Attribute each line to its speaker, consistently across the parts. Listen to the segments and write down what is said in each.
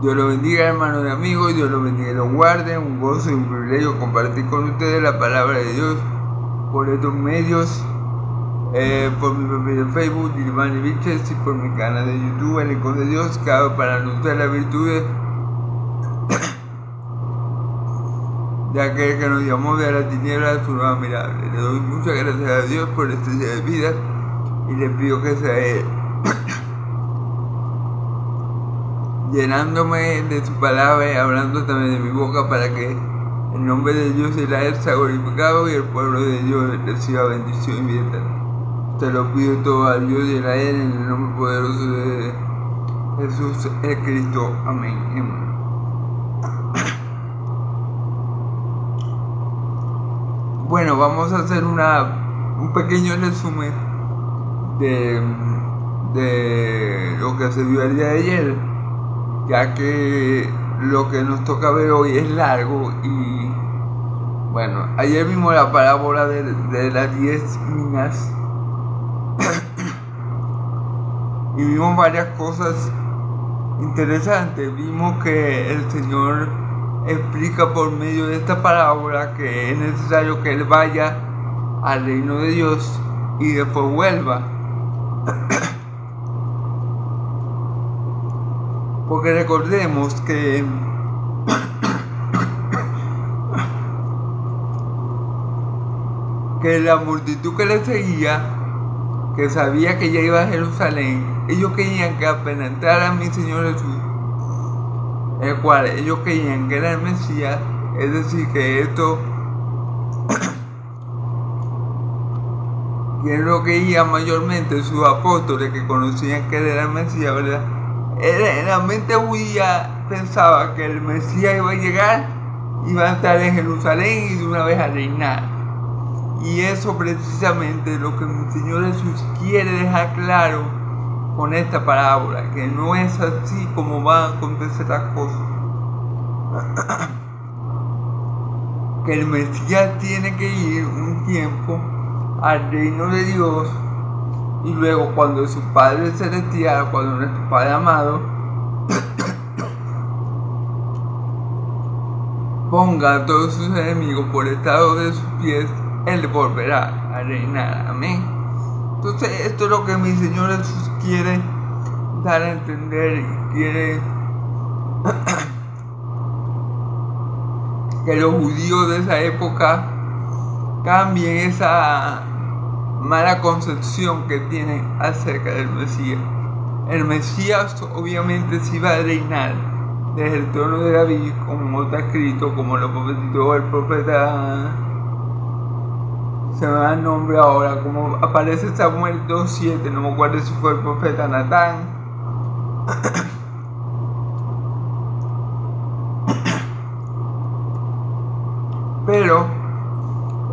Speaker 1: Dios lo bendiga, hermanos y amigos. Dios lo bendiga y lo guarde. Un gozo y un privilegio compartir con ustedes la palabra de Dios por estos medios, por mi perfil de Facebook, Giovanni Vilches, y por mi canal de YouTube, El Hijo de Dios, que hago para anunciar las virtudes de aquel que nos llamó de la tiniebla a su nueva mirable. Le doy muchas gracias a Dios por este día de vida y le pido que sea Él llenándome de su palabra y hablando también de mi boca, para que el nombre de Dios y la Él sea glorificado y el pueblo de Dios reciba bendición y vida eterna. Te lo pido todo a Dios y a Él en el nombre poderoso de Jesús el Cristo. Amén. Bueno, vamos a hacer un pequeño resumen de lo que se vio el día de ayer, ya que lo que nos toca ver hoy es largo. Y bueno, ayer vimos la parábola de las 10 minas y vimos varias cosas interesantes. Vimos que el Señor explica por medio de esta parábola que es necesario que Él vaya al reino de Dios y después vuelva. Porque recordemos que la multitud que le seguía, que sabía que ya iba a Jerusalén, ellos creían que apenas entrara mi Señor Jesús, el cual ellos creían que era el Mesías, es decir, que esto, quien lo creía mayormente, sus apóstoles que conocían que él era el Mesías, ¿verdad? En la mente judía pensaba que el Mesías iba a llegar, iba a estar en Jerusalén y de una vez a reinar. Y eso precisamente es lo que mi Señor Jesús quiere dejar claro con esta parábola, que no es así como van a acontecer las cosas. Que el Mesías tiene que ir un tiempo al reino de Dios, y luego cuando su Padre Celestial, cuando nuestro Padre amado ponga a todos sus enemigos por estado de sus pies, Él volverá a reinar. Amén. Entonces esto es lo que mi Señor Jesús quiere dar a entender, y quiere que los judíos de esa época cambien esa mala concepción que tienen acerca del Mesías. El Mesías obviamente sí va a reinar desde el trono de David, como está escrito, como lo profetizó el profeta, se me da el nombre ahora, como aparece Samuel 2:7, no me acuerdo si fue el profeta Natán. Pero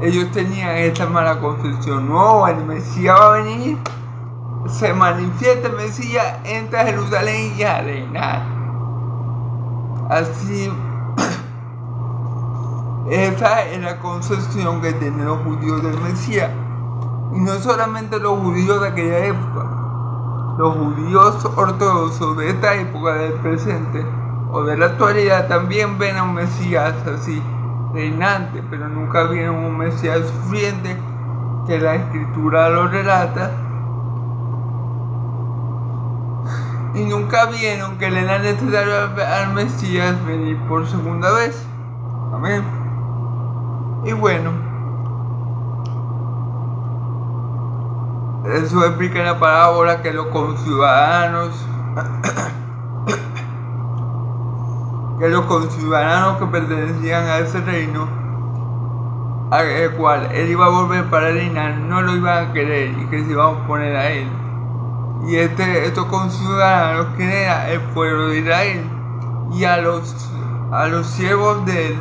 Speaker 1: ellos tenían esta mala concepción. No, el Mesías va a venir, se manifiesta el Mesías, entra a Jerusalén y a reinar. Así, esa es la concepción que tienen los judíos del Mesías. Y no solamente los judíos de aquella época, los judíos ortodoxos de esta época, del presente o de la actualidad, también ven a un Mesías así, reinante, pero nunca vieron un Mesías sufriente, que la Escritura lo relata, y nunca vieron que le era necesario al Mesías venir por segunda vez. Amén. Y bueno, eso explica en la parábola que los conciudadanos que pertenecían a ese reino al cual él iba a volver para reinar, no lo iban a querer y que se iban a oponer a él. Y estos conciudadanos, que era el pueblo de Israel, y a los siervos de él,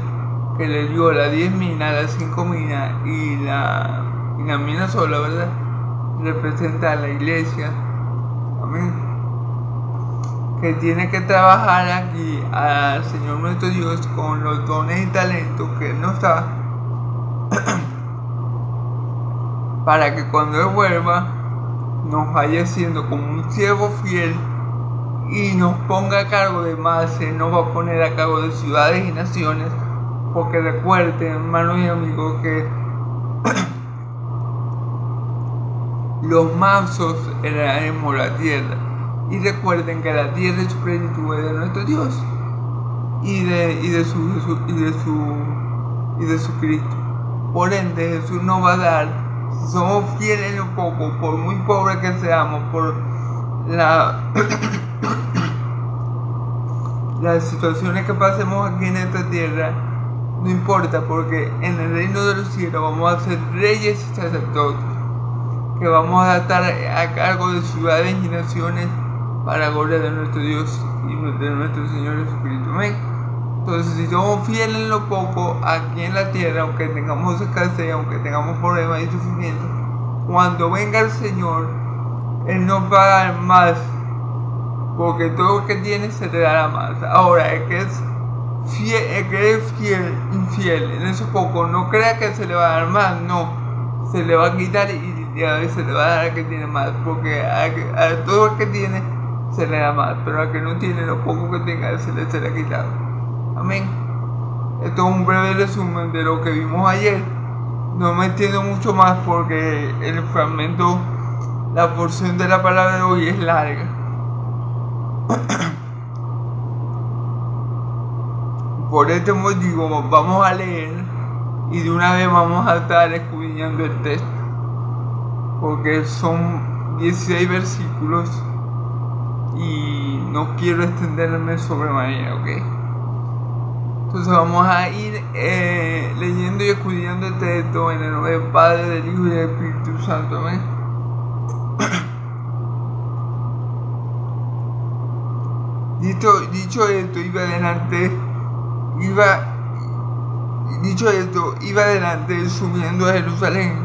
Speaker 1: que le dio las 10 minas, las 5 minas y la mina sola, ¿verdad? Representa a la iglesia. Amén. Que tiene que trabajar aquí al Señor nuestro Dios con los dones y talentos que Él nos da, para que cuando Él vuelva nos vaya siendo como un siervo fiel y nos ponga a cargo de más, Él nos va a poner a cargo de ciudades y naciones, porque recuerden, hermanos y amigos, que los mansos heredaremos la tierra. Y recuerden que la tierra es su plenitud de nuestro Dios y de su Cristo. Por ende, Jesús nos va a dar, si somos fieles en lo poco, por muy pobres que seamos, por las situaciones que pasemos aquí en esta tierra, no importa, porque en el reino de los cielos vamos a ser reyes y sacerdotes, que vamos a estar a cargo de ciudades y naciones para la gloria de nuestro Dios y de nuestro Señor Jesucristo. Amén. Entonces, si somos fieles en lo poco aquí en la tierra, aunque tengamos escasez, aunque tengamos problemas y sufrimiento, cuando venga el Señor, Él nos va a dar más, porque todo lo que tiene se le dará más. Ahora, el que es fiel, infiel en eso poco, no crea que se le va a dar más, no, se le va a quitar y a veces se le va a dar al que tiene más, porque a todo el que tiene se le da más, pero al que no tiene, lo poco que tenga se le ha quitado. Amén. Esto es un breve resumen de lo que vimos ayer. No me entiendo mucho más porque el fragmento, la porción de la palabra de hoy es larga. Por este motivo vamos a leer y de una vez vamos a estar escudriñando el texto, porque son 16 versículos y no quiero extenderme sobremanera, ¿ok? Entonces vamos a ir leyendo y escudriñando el texto en el nombre del Padre, del Hijo y del Espíritu Santo. Amén. Dicho esto, iba adelante subiendo a Jerusalén.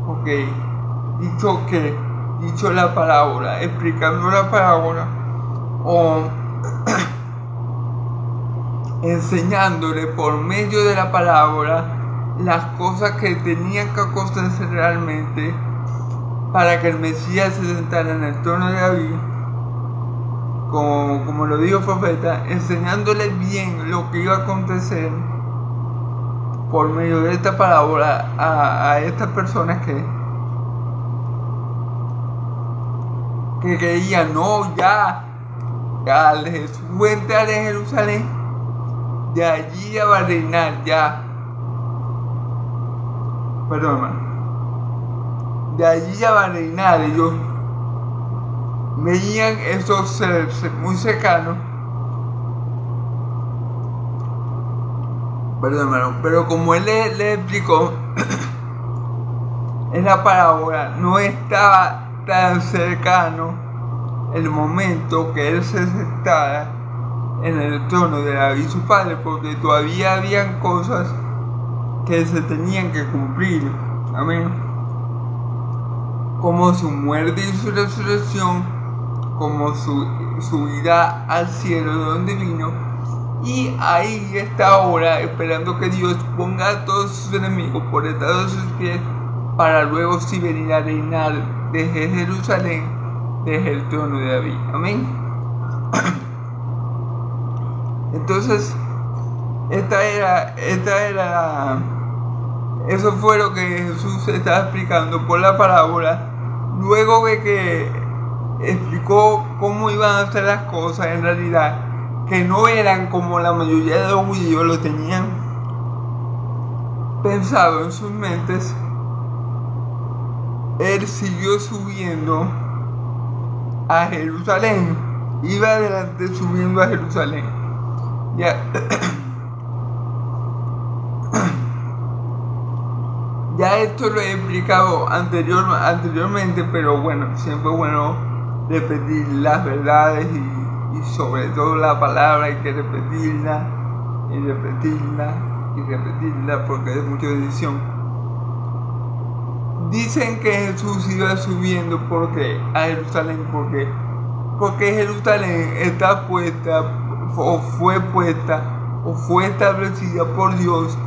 Speaker 1: Ok, dicho la parábola, explicando la parábola, o enseñándole por medio de la parábola las cosas que tenían que acontecer realmente para que el Mesías se sentara en el trono de David, como lo dijo el profeta, enseñándole bien lo que iba a acontecer por medio de esta parábola a estas personas que creían, no, ya Jesús va a entrar en Jerusalén, de allí ya va a reinar, de allí ya va a reinar. Ellos veían eso ser muy cercano, pero como él le explicó en la parábola, no estaba tan cercano el momento que él se sentara en el trono de David su padre, porque todavía habían cosas que se tenían que cumplir. Amén. Como su muerte y su resurrección, como su subida al cielo de donde vino, y ahí está ahora esperando que Dios ponga a todos sus enemigos por detrás de sus pies, para luego sí venir a reinar desde Jerusalén, desde el trono de David. Amén. Entonces, eso fue lo que Jesús estaba explicando por la parábola, luego de que explicó cómo iban a ser las cosas en realidad, que no eran como la mayoría de los judíos lo tenían pensado en sus mentes. Él siguió subiendo a Jerusalén, iba adelante subiendo a Jerusalén. Ya esto lo he explicado anteriormente, pero bueno, siempre es bueno repetir las verdades y sobre todo la palabra hay que repetirla y repetirla y repetirla porque es mucha bendición. Dicen que Jesús iba subiendo a Jerusalén porque Jerusalén está puesta o fue establecida por Dios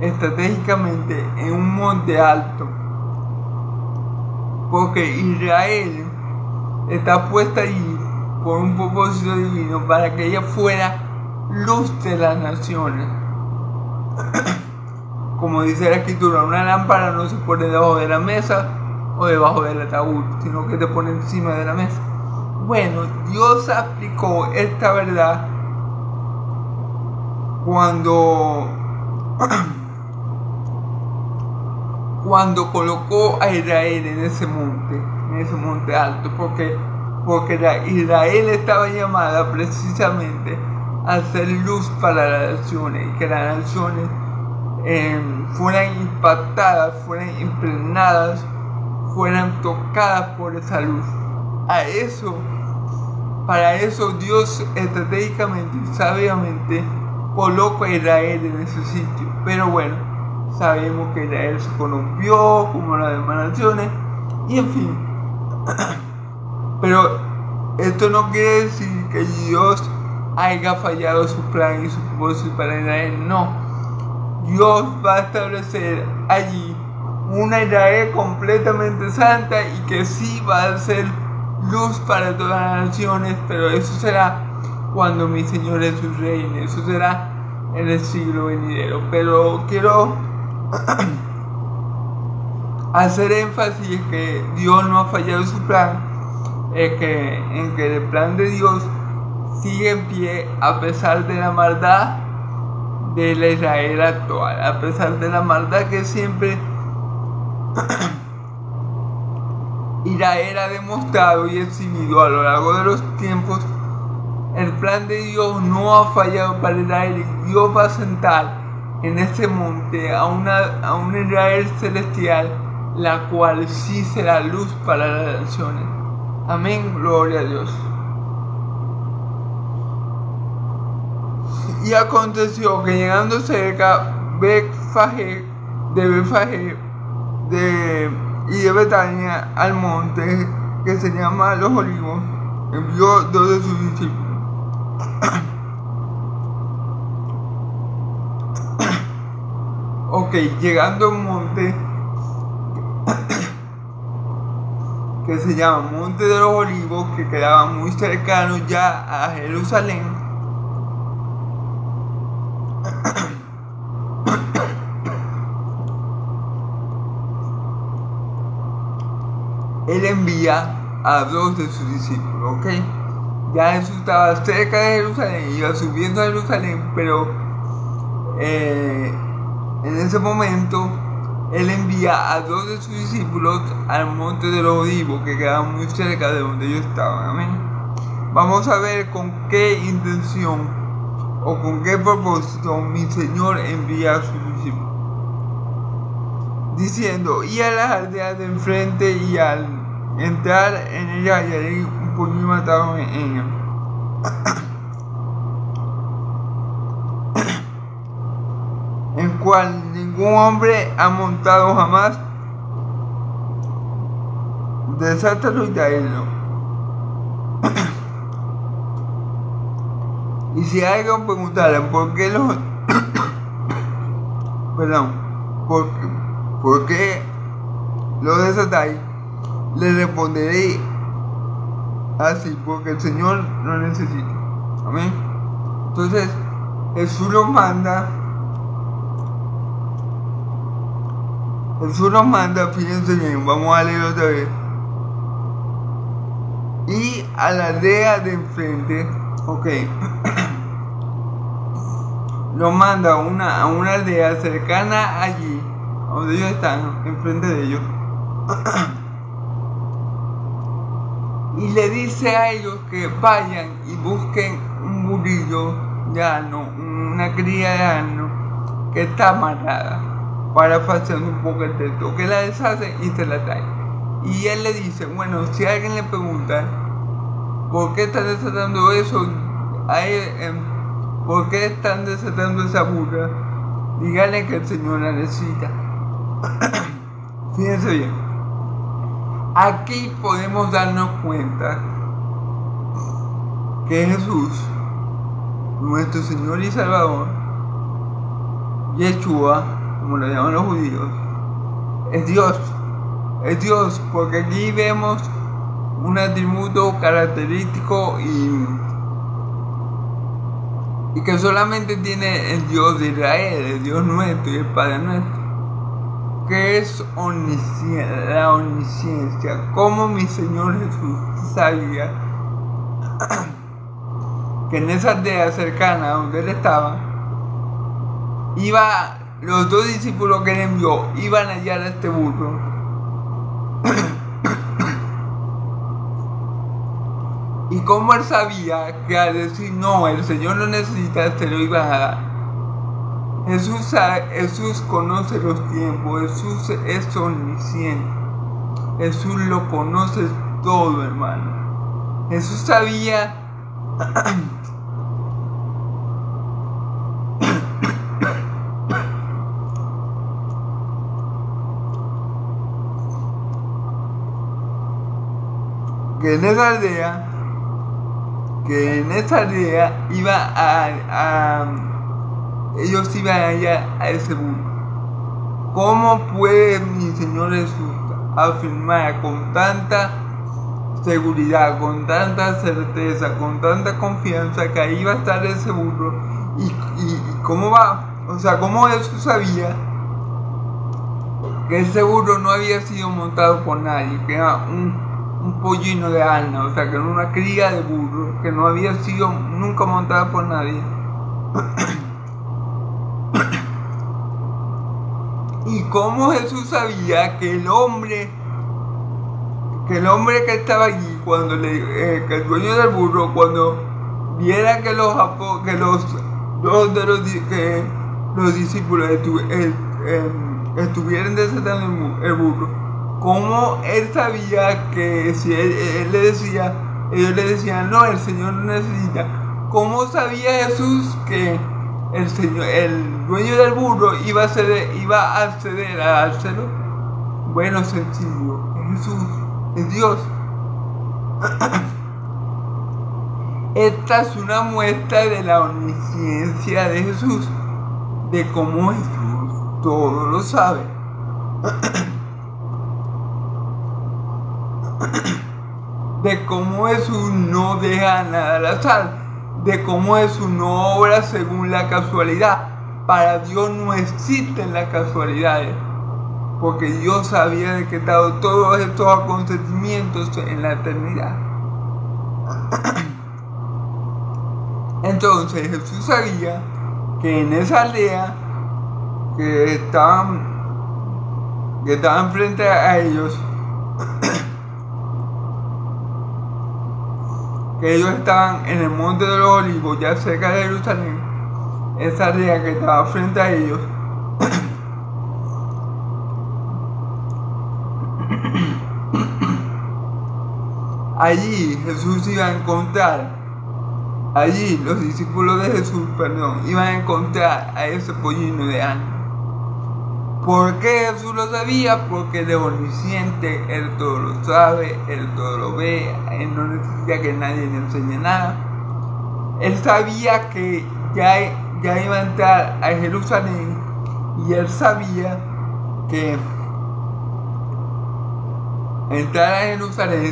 Speaker 1: estratégicamente en un monte alto, porque Israel está puesta allí por un propósito divino para que ella fuera luz de las naciones. Como dice la escritura, una lámpara no se pone debajo de la mesa o debajo del ataúd, sino que se pone encima de la mesa. Bueno, Dios aplicó esta verdad cuando colocó a Israel en ese monte alto, porque Israel estaba llamada precisamente a ser luz para las naciones, y que las naciones fueran impactadas, fueran impregnadas, fueran tocadas por esa luz. Para eso Dios estratégicamente y sabiamente coloca a Israel en ese sitio. Pero bueno, sabemos que Israel se corrompió como las demás naciones, y en fin. Pero esto no quiere decir que Dios haya fallado su plan y su propósito para Israel, no. Dios va a establecer allí una Israel completamente santa y que sí va a ser luz para todas las naciones, pero eso será cuando mi Señor Jesús reine, eso será en el siglo venidero. Pero quiero hacer énfasis en que Dios no ha fallado su plan, en que el plan de Dios sigue en pie a pesar de la maldad de la Israel actual, a pesar de la maldad que siempre Israel ha demostrado y exhibido a lo largo de los tiempos. El plan de Dios no ha fallado para Israel, y Dios va a sentar en este monte a una Israel celestial, la cual sí será luz para las naciones. Amén, gloria a Dios. Y aconteció que llegando cerca Betfagé y de Betania al monte que se llama Los Olivos, envió 2 de sus discípulos. Llegando a un monte que se llama Monte de los Olivos, que quedaba muy cercano ya a Jerusalén, él envía a 2 de sus discípulos, Ya Jesús estaba cerca de Jerusalén, iba subiendo a Jerusalén, pero en ese momento él envía a 2 de sus discípulos al monte de los Olivos, que quedaba muy cerca de donde ellos estaban. Amén. Vamos a ver con qué intención o con qué propósito mi Señor envía a sus discípulos. Diciendo, y a las aldeas de enfrente, y al entrar en ella hallaréis un puño matado en ella. En cual ningún hombre ha montado jamás. Desátalo y traedlo. Y si alguien preguntara por qué los ¿por qué lo desatáis? Le responderé así, porque el Señor lo necesita. Amén. Entonces Jesús nos manda, fíjense bien, vamos a leer otra vez. Y a la aldea de enfrente, nos manda a una aldea cercana allí, donde ellos están, enfrente de ellos. Y le dice a ellos que vayan y busquen un burrillo de asno, una cría de asno que está amarrada, para hacer un poco el texto, que la deshacen y se la traen. Y él le dice, bueno, si alguien le pregunta, ¿por qué están desatando eso? ¿Por qué están desatando esa burra? Díganle que el Señor la necesita. Fíjense bien. Aquí podemos darnos cuenta que Jesús, nuestro Señor y Salvador, Yeshua, como lo llaman los judíos, es Dios, porque aquí vemos un atributo característico y que solamente tiene el Dios de Israel, el Dios nuestro y el Padre nuestro, que es la omnisciencia. Como mi Señor Jesús sabía que en esa aldea cercana donde él estaba, los dos discípulos que él envió iban a hallar a este burro. Y como él sabía que al decir no, el Señor lo necesita, se lo iban a dar. Jesús conoce los tiempos, Jesús es omnisciente. Jesús lo conoce todo, hermano. Jesús sabía que en esa aldea ellos iban a ir a ese burro. ¿Cómo puede mi Señor Jesús afirmar con tanta seguridad, con tanta certeza, con tanta confianza que ahí va a estar ese burro? ¿Y cómo cómo Jesús sabía que ese burro no había sido montado por nadie, que era un pollino de asna, que era una cría de burro, que no había sido nunca montada por nadie? Y cómo Jesús sabía que el hombre que estaba allí, que el dueño del burro, cuando viera que los discípulos estuvieran desatando el burro, cómo él sabía que si él le decía, ellos le decían no, el Señor no necesita? ¿Cómo sabía Jesús que el dueño del burro iba a acceder a dárselo? Bueno, sencillo, Jesús es Dios. Esta es una muestra de la omnisciencia de Jesús, de cómo Jesús todo lo sabe. De cómo Jesús no deja nada al azar, de cómo Jesús no obra según la casualidad. Para Dios no existen las casualidades, porque Dios había decretado todos estos acontecimientos en la eternidad. Entonces Jesús sabía que en esa aldea que estaban frente a ellos, que ellos estaban en el monte de los olivos, ya cerca de Jerusalén, esa aldea que estaba frente a ellos, allí Jesús iba a encontrar, allí los discípulos de Jesús, iban a encontrar a ese pollino de asna. ¿Por qué Jesús lo sabía? Porque Él es omnisciente, Él todo lo sabe, Él todo lo ve, Él no necesita que nadie le enseñe nada. Él sabía que ya iba a entrar a Jerusalén, y Él sabía que entrar a Jerusalén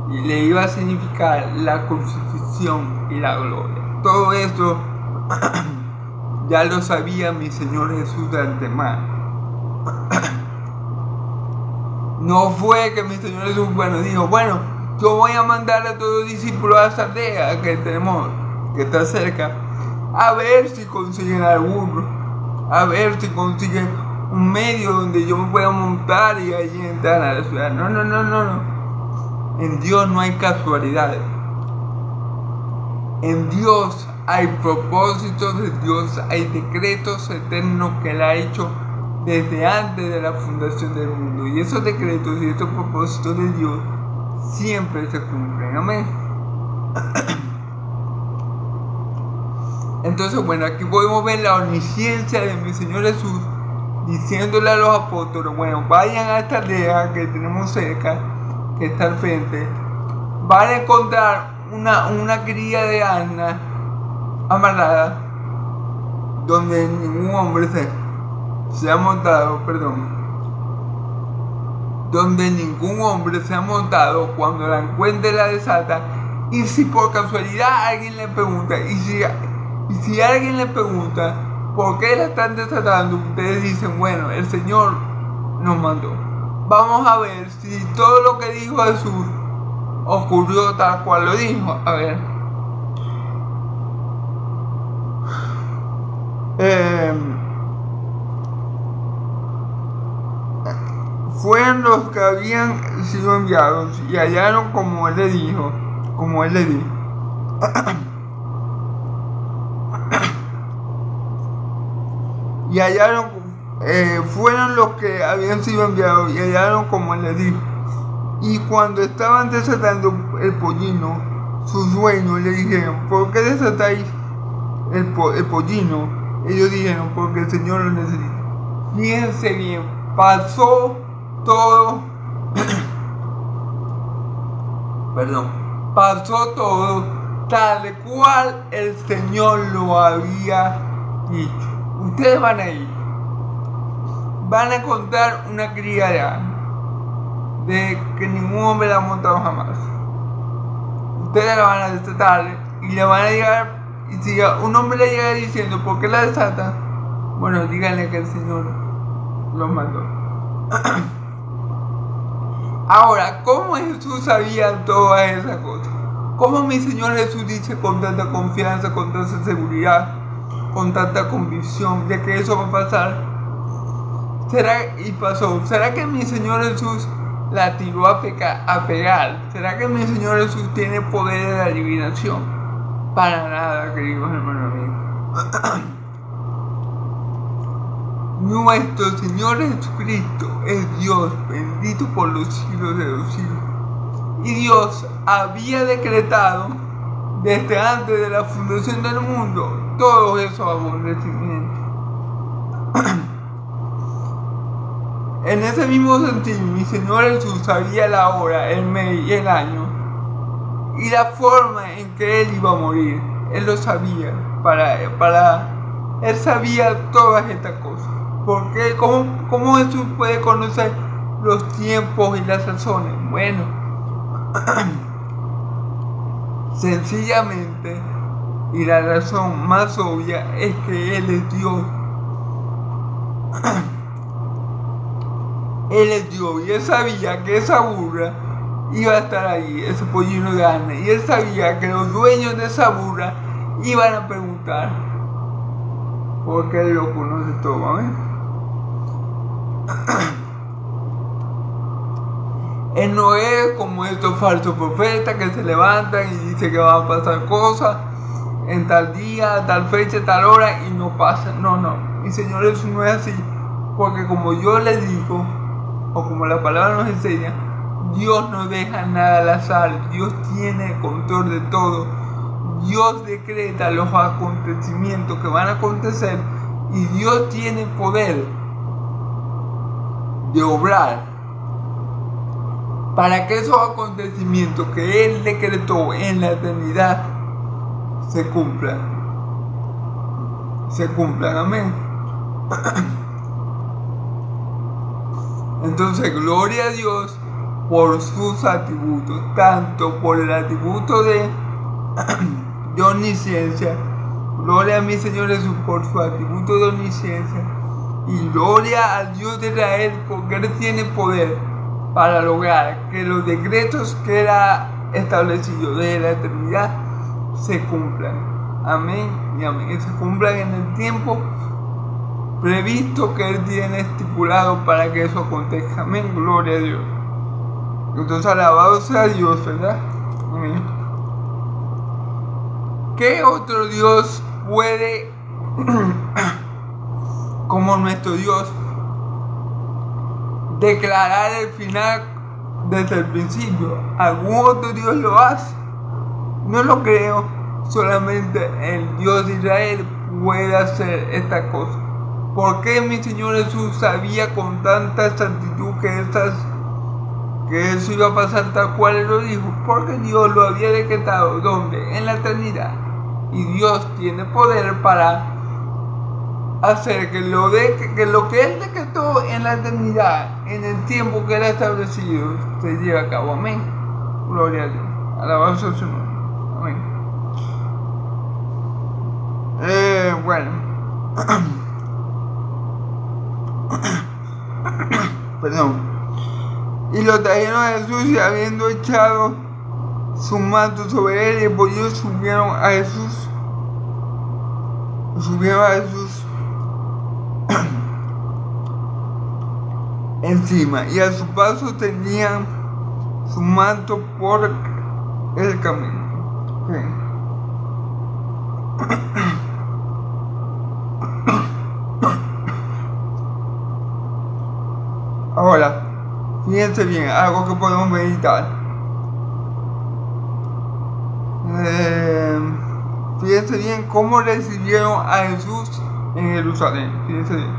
Speaker 1: le iba a significar la crucifixión y la gloria. Todo eso ya lo sabía mi Señor Jesús de antemano. No fue que mi Señor Jesús dijo, yo voy a mandar a todos los discípulos a esa aldea que está cerca, a ver si consiguen al burro, a ver si consiguen un medio donde yo me pueda montar y allí entrar a la ciudad. No. En Dios no hay casualidades. En Dios hay propósitos de Dios, hay decretos eternos que Él ha hecho desde antes de la fundación del mundo. Y esos decretos y esos propósitos de Dios siempre se cumplen. Amén. Entonces, aquí podemos ver la omnisciencia de mi Señor Jesús, diciéndole a los apóstoles, vayan a esta aldea que tenemos cerca, que está al frente, van a encontrar una cría de asna amarrada, donde ningún hombre se ha montado, donde ningún hombre se ha montado, cuando la encuentre la desata. Y si por casualidad alguien le pregunta, y si alguien le pregunta por qué la están desatando, ustedes dicen, bueno, el Señor nos mandó. Vamos a ver si todo lo que dijo Jesús ocurrió tal cual lo dijo. A ver. Fueron los que habían sido enviados y hallaron como él le dijo. Y hallaron, fueron los que habían sido enviados y hallaron como él le dijo. Y cuando estaban desatando el pollino, sus dueños le dijeron, ¿por qué desatáis el pollino? Ellos dijeron, porque el Señor lo necesita. Fíjense bien, pasó todo, pasó todo tal cual el Señor lo había dicho. Ustedes van a ir, van a encontrar una cría de que ningún hombre la ha montado jamás. Ustedes la van a desatar y le van a llegar, y si un hombre le llega diciendo ¿por qué la desata? Bueno, díganle que el Señor los mandó. Ahora, ¿cómo Jesús sabía todas esas cosas? ¿Cómo mi Señor Jesús dice con tanta confianza, con tanta seguridad, con tanta convicción de que eso va a pasar? ¿Será que mi Señor Jesús la tiró a pegar? ¿Será que mi Señor Jesús tiene poder de adivinación? Para nada, queridos hermanos míos. Nuestro Señor Jesucristo es Dios, bendito por los siglos de los siglos. Y Dios había decretado desde antes de la fundación del mundo todos esos acontecimientos. En ese mismo sentido, mi Señor Jesús sabía la hora, el mes y el año y la forma en que Él iba a morir. Él lo sabía. Él sabía todas estas cosas. ¿Por qué? ¿Cómo Jesús puede conocer los tiempos y las razones? Bueno, sencillamente, y la razón más obvia es que Él es Dios. Él es Dios y Él sabía que esa burra iba a estar ahí, ese pollino de carne, y Él sabía que los dueños de esa burra iban a preguntar, porque Él lo conoce todo, ¿eh? Él no es como estos falsos profetas que se levantan y dicen que van a pasar cosas en tal día, tal fecha, tal hora y no pasan. No, mi Señor Jesús no es así, porque como yo les digo, o como la palabra nos enseña, Dios no deja nada al azar. Dios tiene el control de todo. Dios decreta los acontecimientos que van a acontecer y Dios tiene poder de obrar para que esos acontecimientos que Él decretó en la eternidad se cumplan. Amén. Entonces, gloria a Dios por sus atributos, tanto por el atributo de omnisciencia. Gloria a mi Señor Jesús por su atributo de omnisciencia. Y gloria al Dios de Israel porque Él tiene poder para lograr que los decretos que Él ha establecido desde la eternidad se cumplan. Amén y amén. Que se cumplan en el tiempo previsto que Él tiene estipulado para que eso acontezca. Amén, gloria a Dios. Entonces, alabado sea Dios, ¿verdad? Amén. ¿Qué otro Dios puede, como nuestro Dios, declarar el final desde el principio? ¿Algún otro Dios lo hace? No lo creo. Solamente el Dios de Israel puede hacer esta cosa. ¿Por qué mi Señor Jesús sabía con tanta exactitud que eso iba a pasar tal cual Él lo dijo? Porque Dios lo había decretado. ¿Dónde? En la eternidad. Y Dios tiene poder para hacer que lo que Él decretó en la eternidad, en el tiempo que Él ha establecido, se lleve a cabo. Amén. Gloria a Dios. Alabado sea su nombre. Amén. Bueno. Perdón. Y lo trajeron a Jesús, y habiendo echado su manto sobre él, y por ellos subieron a Jesús encima, y a su paso tenían su manto por el camino. Okay. Ahora, fíjense bien, algo que podemos meditar. Fíjense bien cómo recibieron a Jesús en Jerusalén. Fíjense bien.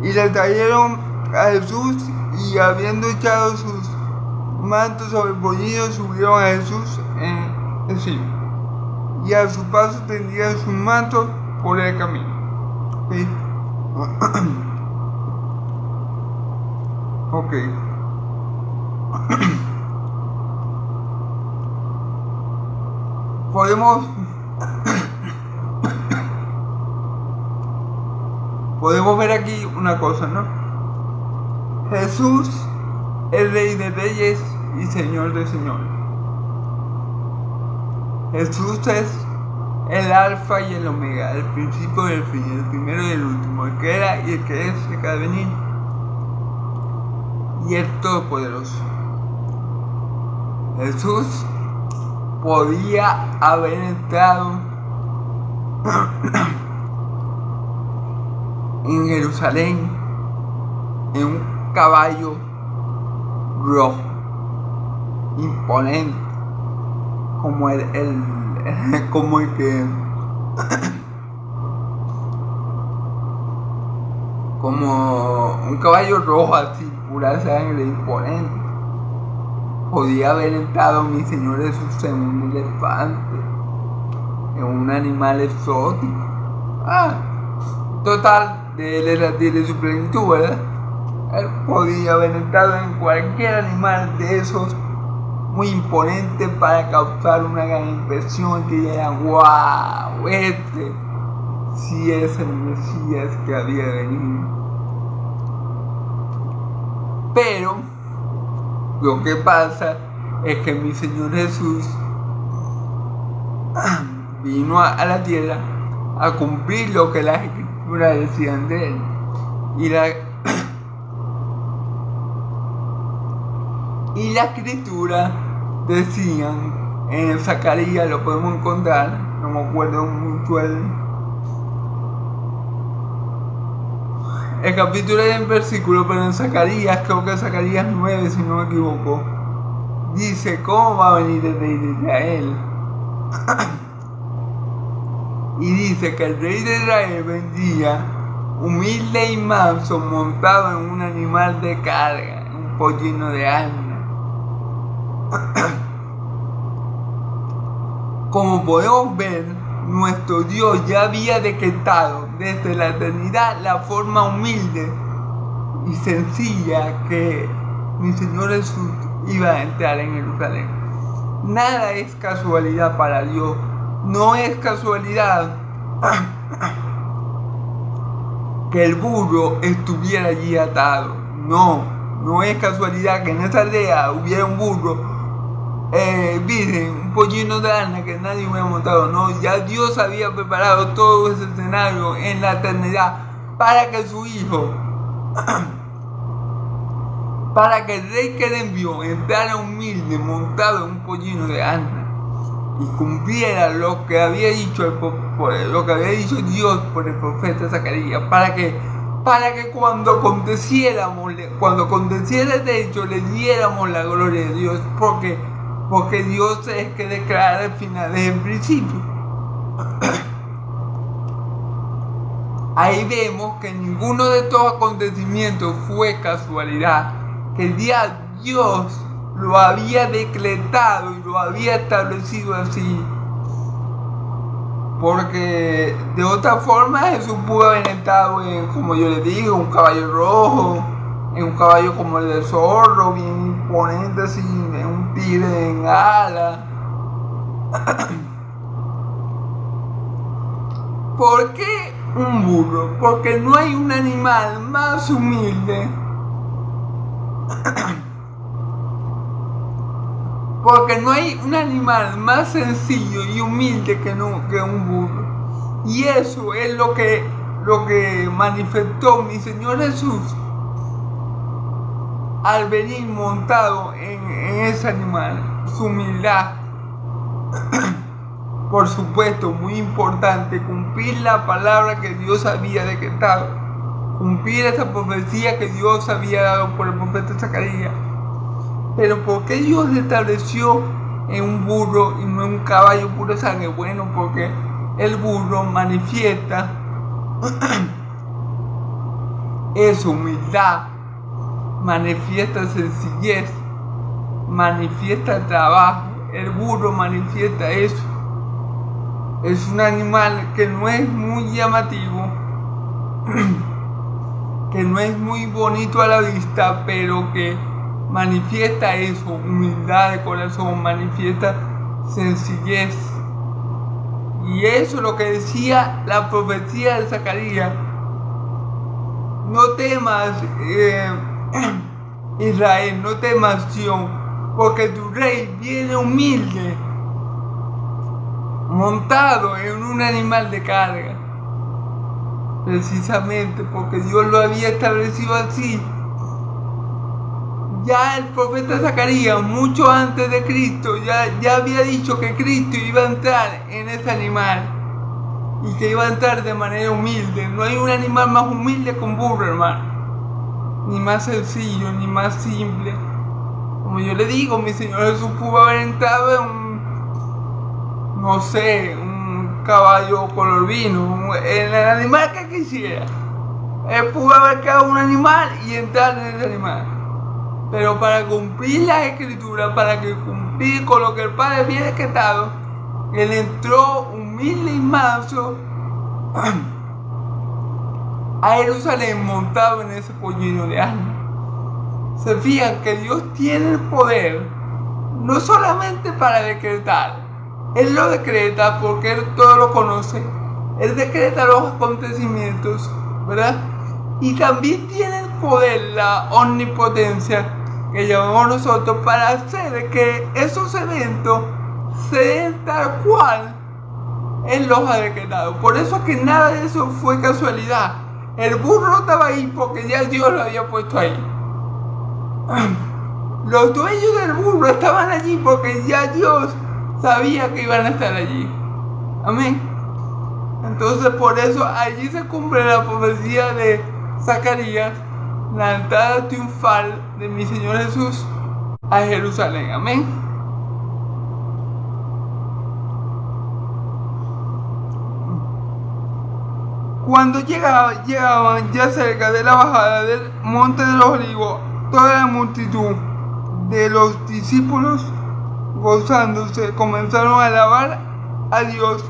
Speaker 1: Y le trajeron a Jesús, y habiendo echado sus mantos sobre el pollillo, subieron a Jesús encima. Y a su paso tendían sus mantos por el camino. ¿Sí? Ok. Podemos ver aquí una cosa, ¿no? Jesús es Rey de Reyes y Señor de Señores. Jesús es el Alfa y el Omega, el principio y el fin, el primero y el último, el que era y el que es, el que ha de venir, y el Todopoderoso. Jesús podía haber entrado en Jerusalén en un caballo rojo, imponente, como el que como un caballo rojo así, pura sangre, imponente. Podía haber entrado mi Señor Jesús en un elefante, en un animal exótico. Total, de él era de su plenitud, ¿verdad? Él podía haber entrado en cualquier animal de esos muy imponente para causar una gran impresión, que digan: ¡wow! Este sí es el Mesías que había venido. Pero lo que pasa es que mi Señor Jesús vino a la tierra a cumplir lo que las Escrituras decían de él. Y la Escritura decían, en Zacarías lo podemos encontrar, no me acuerdo mucho el capítulo y el versículo, pero en Zacarías, creo que Zacarías 9, si no me equivoco, dice cómo va a venir el Rey de Israel. Y dice que el Rey de Israel vendría humilde y manso, montado en un animal de carga, un pollino de asna. Como podemos ver, nuestro Dios ya había decretado desde la eternidad la forma humilde y sencilla que mi Señor Jesús iba a entrar en Jerusalén. Nada es casualidad para Dios. No es casualidad que el burro estuviera allí atado. No es casualidad que en esa aldea hubiera un burro virgen, un pollino de asna que nadie hubiera montado. No, ya Dios había preparado todo ese escenario en la eternidad para que su Hijo, para que el Rey que le envió entrara humilde, montado en un pollino de asna, y cumpliera lo que había dicho Dios por el profeta Zacarías, para que cuando aconteciera el hecho, le diéramos la gloria de Dios, porque Dios es que declara el final desde el principio. Ahí vemos que ninguno de estos acontecimientos fue casualidad, que ya Dios lo había decretado y lo había establecido así. Porque de otra forma Jesús pudo haber estado en, como yo le digo, un caballo rojo, en un caballo como el del zorro, bien imponente así, en un tigre en ala. ¿Por qué un burro? Porque no hay un animal más humilde. Porque no hay un animal más sencillo y humilde que un burro. Y eso es lo que manifestó mi Señor Jesús al venir montado en ese animal. Su humildad. Por supuesto, muy importante, cumplir la palabra que Dios había decretado. Cumplir esa profecía que Dios había dado por el profeta Zacarías. Pero ¿por qué Dios le estableció en un burro y no en un caballo puro sangre? Bueno, porque el burro manifiesta esa humildad, manifiesta sencillez, manifiesta trabajo. El burro manifiesta eso. Es un animal que no es muy llamativo, que no es muy bonito a la vista, pero que manifiesta eso, humildad de corazón, manifiesta sencillez. Y eso es lo que decía la profecía de Zacarías. No temas, Israel, no temas, Sión, porque tu rey viene humilde, montado en un animal de carga. Precisamente porque Dios lo había establecido así. Ya el profeta Zacarías, mucho antes de Cristo, ya había dicho que Cristo iba a entrar en ese animal y que iba a entrar de manera humilde. No hay un animal más humilde que un burro, hermano, ni más sencillo, ni más simple. Como yo le digo, mi Señor Jesús pudo haber entrado en un caballo color vino, en el animal que quisiera. Él pudo haber creado un animal y entrar en ese animal. Pero para cumplir las escrituras, para cumplir con lo que el Padre había decretado, Él entró humilde y manso a Jerusalén montado en ese pollino de asno. Se fijan que Dios tiene el poder no solamente para decretar. Él lo decreta porque Él todo lo conoce. Él decreta los acontecimientos, ¿verdad? Y también tiene el poder, la omnipotencia, que llamamos nosotros, para hacer que esos eventos se den tal cual Él los ha decretado. Por eso es que nada de eso fue casualidad. El burro estaba ahí porque ya Dios lo había puesto ahí. Los dueños del burro estaban allí porque ya Dios sabía que iban a estar allí. Amén. Entonces por eso allí se cumple la profecía de Zacarías, la entrada triunfal de mi Señor Jesús a Jerusalén. Amén. Cuando llegaban ya cerca de la bajada del Monte de los Olivos, toda la multitud de los discípulos, gozándose, comenzaron a alabar a Dios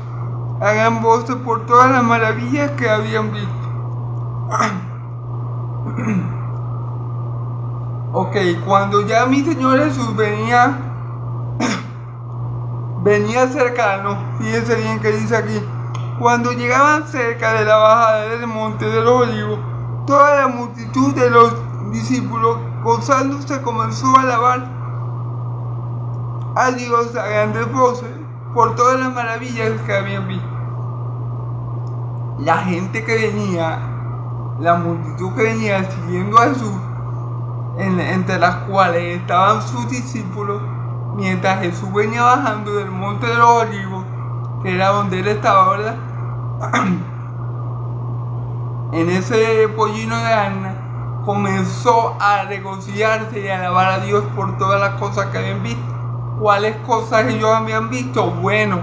Speaker 1: a gran voz por todas las maravillas que habían visto. Ok, cuando ya mi Señor Jesús venía cercano, fíjense bien que dice aquí, cuando llegaban cerca de la bajada del Monte de los Olivos, toda la multitud de los discípulos, gozándose, comenzó a alabar a Dios a grandes voces por todas las maravillas que habían visto. La gente que venía, la multitud que venía siguiendo a Jesús, entre las cuales estaban sus discípulos, mientras Jesús venía bajando del Monte de los Olivos, que era donde Él estaba, ¿verdad? En ese pollino de asna, comenzó a regocijarse y a alabar a Dios por todas las cosas que habían visto. ¿Cuáles cosas ellos habían visto? Bueno,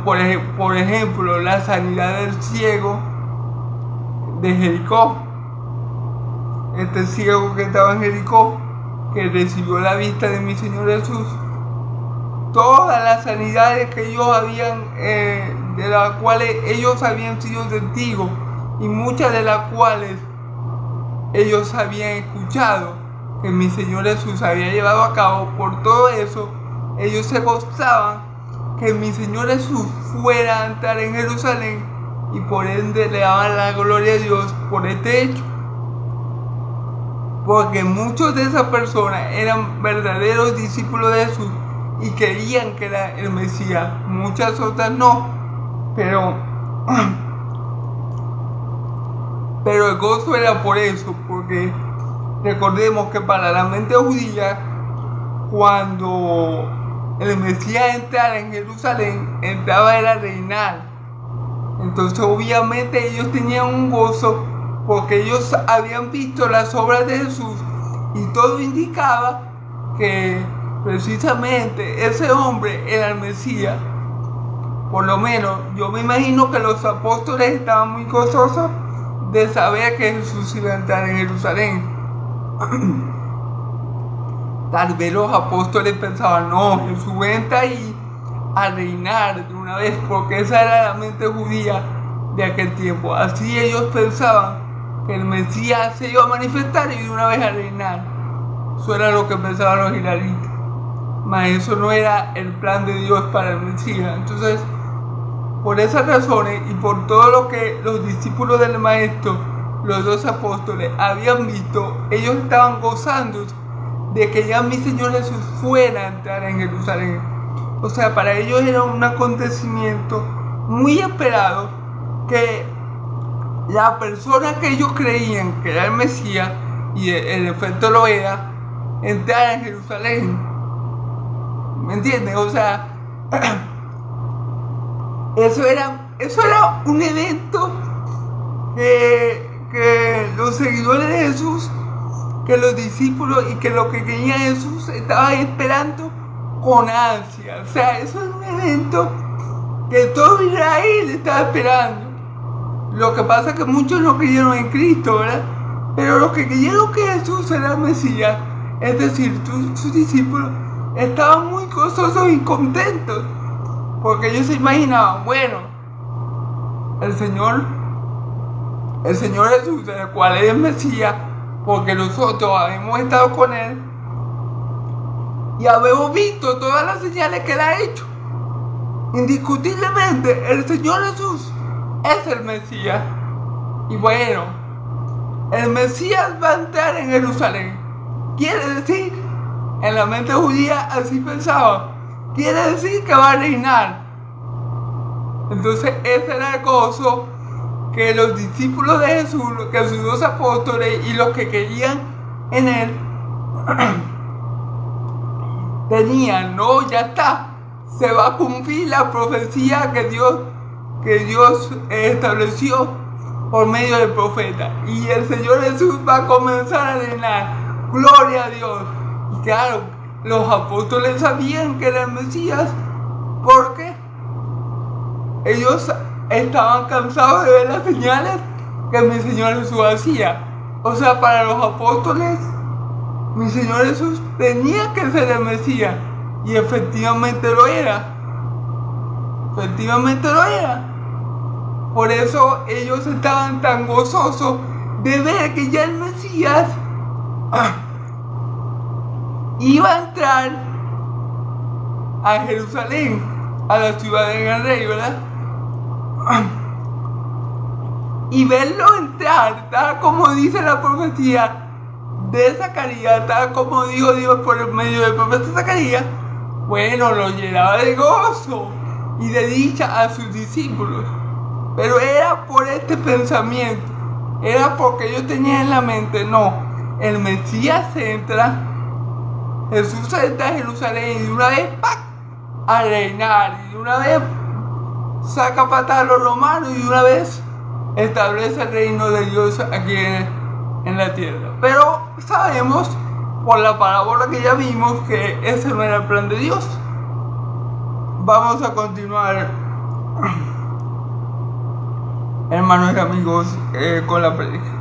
Speaker 1: por ejemplo, la sanidad del ciego de Jericó. Este ciego que estaba en Jericó, que recibió la vista de mi Señor Jesús. Todas las sanidades que ellos habían de las cuales ellos habían sido testigos y muchas de las cuales ellos habían escuchado que mi Señor Jesús había llevado a cabo. Por todo eso, ellos se gozaban que mi Señor Jesús fuera a entrar en Jerusalén y por ende le daban la gloria a Dios por este hecho. Porque muchos de esas personas eran verdaderos discípulos de Jesús y creían que era el Mesías. Muchas otras no. Pero el gozo era por eso, porque recordemos que para la mente judía, cuando el Mesías entrara en Jerusalén, entraba era a reinar. Entonces obviamente ellos tenían un gozo porque ellos habían visto las obras de Jesús y todo indicaba que precisamente ese hombre era el Mesías. Por lo menos yo me imagino que los apóstoles estaban muy gozosos de saber que Jesús iba a entrar en Jerusalén. Tal vez los apóstoles pensaban, no, Jesús entra ahí a reinar de una vez, porque esa era la mente judía de aquel tiempo. Así ellos pensaban que el Mesías se iba a manifestar y de una vez a reinar. Eso era lo que pensaban los israelitas. Mas eso no era el plan de Dios para el Mesías. Entonces, por esas razones y por todo lo que los discípulos del Maestro, los dos apóstoles, habían visto, ellos estaban gozando de que ya mi Señor Jesús fuera a entrar en Jerusalén. O sea, para ellos era un acontecimiento muy esperado que la persona que ellos creían que era el Mesías, y en efecto lo era, entrara en Jerusalén. ¿Me entiendes? O sea, eso era un evento que los seguidores de Jesús, que los discípulos y que los que creían en Jesús estaban esperando con ansia. O sea, eso es un evento que todo Israel estaba esperando. Lo que pasa es que muchos no creyeron en Cristo, ¿verdad? Pero los que creyeron que Jesús era el Mesías, es decir, sus discípulos, estaban muy gozosos y contentos, porque ellos se imaginaban, bueno, el Señor Jesús, el cual es el Mesías, porque nosotros hemos estado con Él y habemos visto todas las señales que Él ha hecho. Indiscutiblemente, el Señor Jesús es el Mesías. Y bueno, el Mesías va a entrar en Jerusalén. Quiere decir, en la mente judía así pensaba, quiere decir que va a reinar. Entonces ese era el gozo que los discípulos de Jesús, que sus dos apóstoles y los que creían en Él tenían. No, ya está, se va a cumplir la profecía que Dios estableció por medio del profeta, y el Señor Jesús va a comenzar a reinar. Gloria a Dios. Y claro, los apóstoles sabían que era el Mesías, porque ellos estaban cansados de ver las señales que mi Señor Jesús hacía. O sea, para los apóstoles, mi Señor Jesús tenía que ser el Mesías, y efectivamente lo era. Efectivamente lo era. Por eso ellos estaban tan gozosos de ver que ya el Mesías iba a entrar a Jerusalén, a la ciudad del rey, ¿verdad? Y verlo entrar, tal como dice la profecía de Zacarías, tal como dijo Dios por el medio del profeta Zacarías, bueno, lo llenaba de gozo y de dicha a sus discípulos. Pero era por este pensamiento, era porque ellos tenían en la mente, no, el Mesías entra, Jesús entra a Jerusalén y de una vez ¡pac!, a reinar, y de una vez saca patada a los romanos y de una vez establece el reino de Dios aquí en la tierra. Pero sabemos por la parábola que ya vimos que ese no era el plan de Dios. Vamos a continuar, hermanos y amigos, con la predica.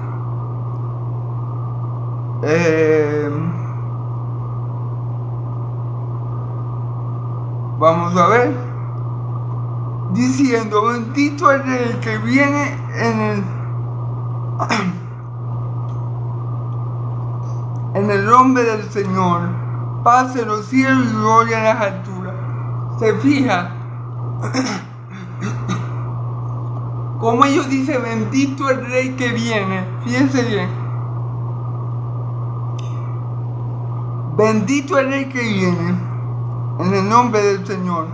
Speaker 1: Vamos a ver. diciendo: bendito el Rey que viene en el nombre del Señor, paz en los cielos y gloria en las alturas. ¿Se fija? Como ellos dicen: bendito el Rey que viene. Fíjense bien. Bendito el Rey que viene en el nombre del Señor.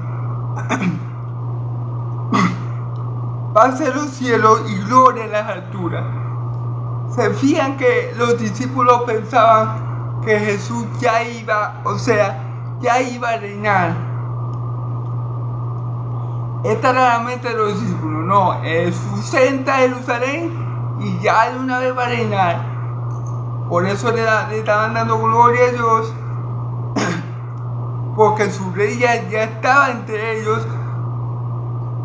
Speaker 1: Paz en los cielos y gloria en las alturas. Se fijan que los discípulos pensaban que Jesús ya iba a reinar. Esta era la mente de los discípulos. No, Jesús entra a Jerusalén y ya de una vez va a reinar. Por eso le estaban dando gloria a Dios, porque su rey ya estaba entre ellos.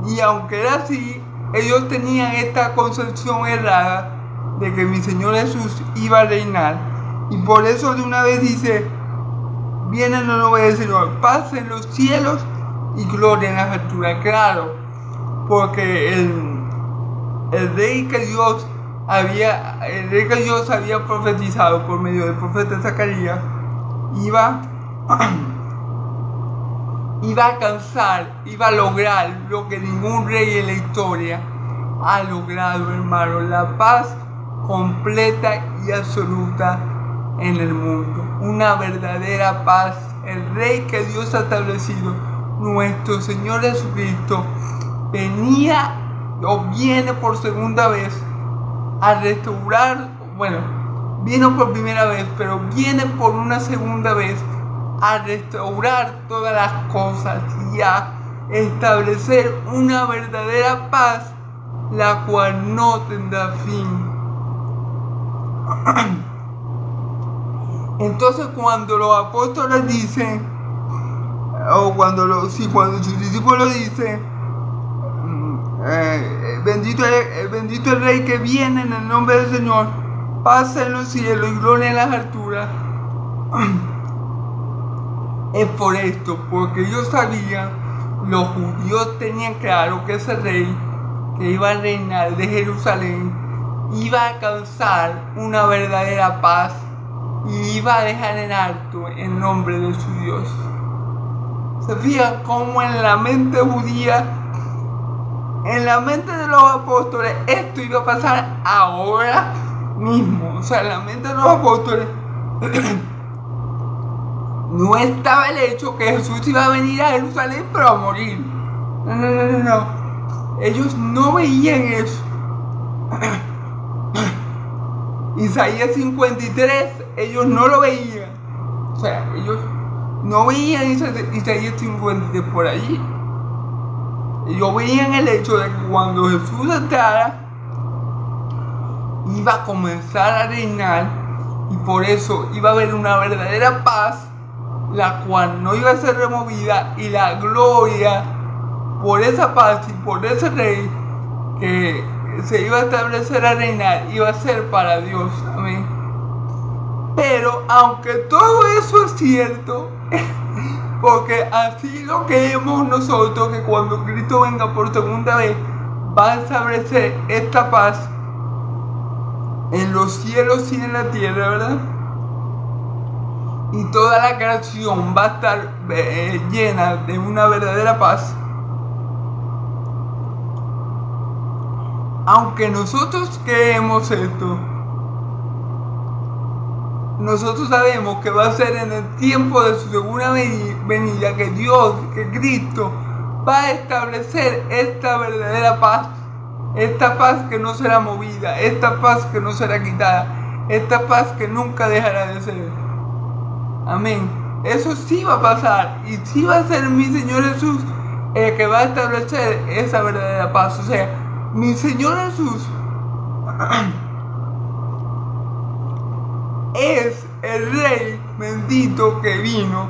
Speaker 1: Y aunque era así, ellos tenían esta concepción errada de que mi Señor Jesús iba a reinar. Y por eso de una vez dice: viene en el nombre del Señor, paz en los cielos y gloria en las alturas. Claro, porque el rey que Dios había profetizado por medio del profeta Zacarías iba a alcanzar, iba a lograr lo que ningún rey en la historia ha logrado, hermano: la paz completa y absoluta en el mundo. Una verdadera paz. El Rey que Dios ha establecido, nuestro Señor Jesucristo, viene por segunda vez a restaurar, vino por primera vez, pero viene por una segunda vez a restaurar todas las cosas y a establecer una verdadera paz, la cual no tendrá fin. Entonces, cuando los apóstoles dicen, cuando sus discípulos dicen: bendito el Rey que viene en el nombre del Señor, paz en los cielos y gloria en las alturas, es por esto, porque ellos sabían, los judíos tenían claro que ese rey que iba a reinar de Jerusalén iba a alcanzar una verdadera paz y iba a dejar en alto el nombre de su Dios. Se fijan cómo en la mente judía, en la mente de los apóstoles, esto iba a pasar ahora mismo. O sea, en la mente de los apóstoles no estaba el hecho que Jesús iba a venir a Jerusalén para morir. No. Ellos no veían eso. Isaías 53, ellos no lo veían. O sea, ellos no veían Isaías 53 por allí. Ellos veían el hecho de que cuando Jesús entrara, iba a comenzar a reinar, y por eso iba a haber una verdadera paz, la cual no iba a ser removida, y la gloria por esa paz y por ese rey que se iba a establecer a reinar iba a ser para Dios. Amén. Pero aunque todo eso es cierto, porque así lo creemos nosotros, que cuando Cristo venga por segunda vez va a establecer esta paz en los cielos y en la tierra, ¿verdad? Y toda la creación va a estar llena de una verdadera paz. Aunque nosotros creemos esto, nosotros sabemos que va a ser en el tiempo de su segunda venida que Dios, que Cristo va a establecer esta verdadera paz. Esta paz que no será movida, esta paz que no será quitada, esta paz que nunca dejará de ser. Amén. Eso sí va a pasar, y sí va a ser mi Señor Jesús el que va a establecer esa verdadera paz. O sea, mi Señor Jesús es el Rey bendito que vino,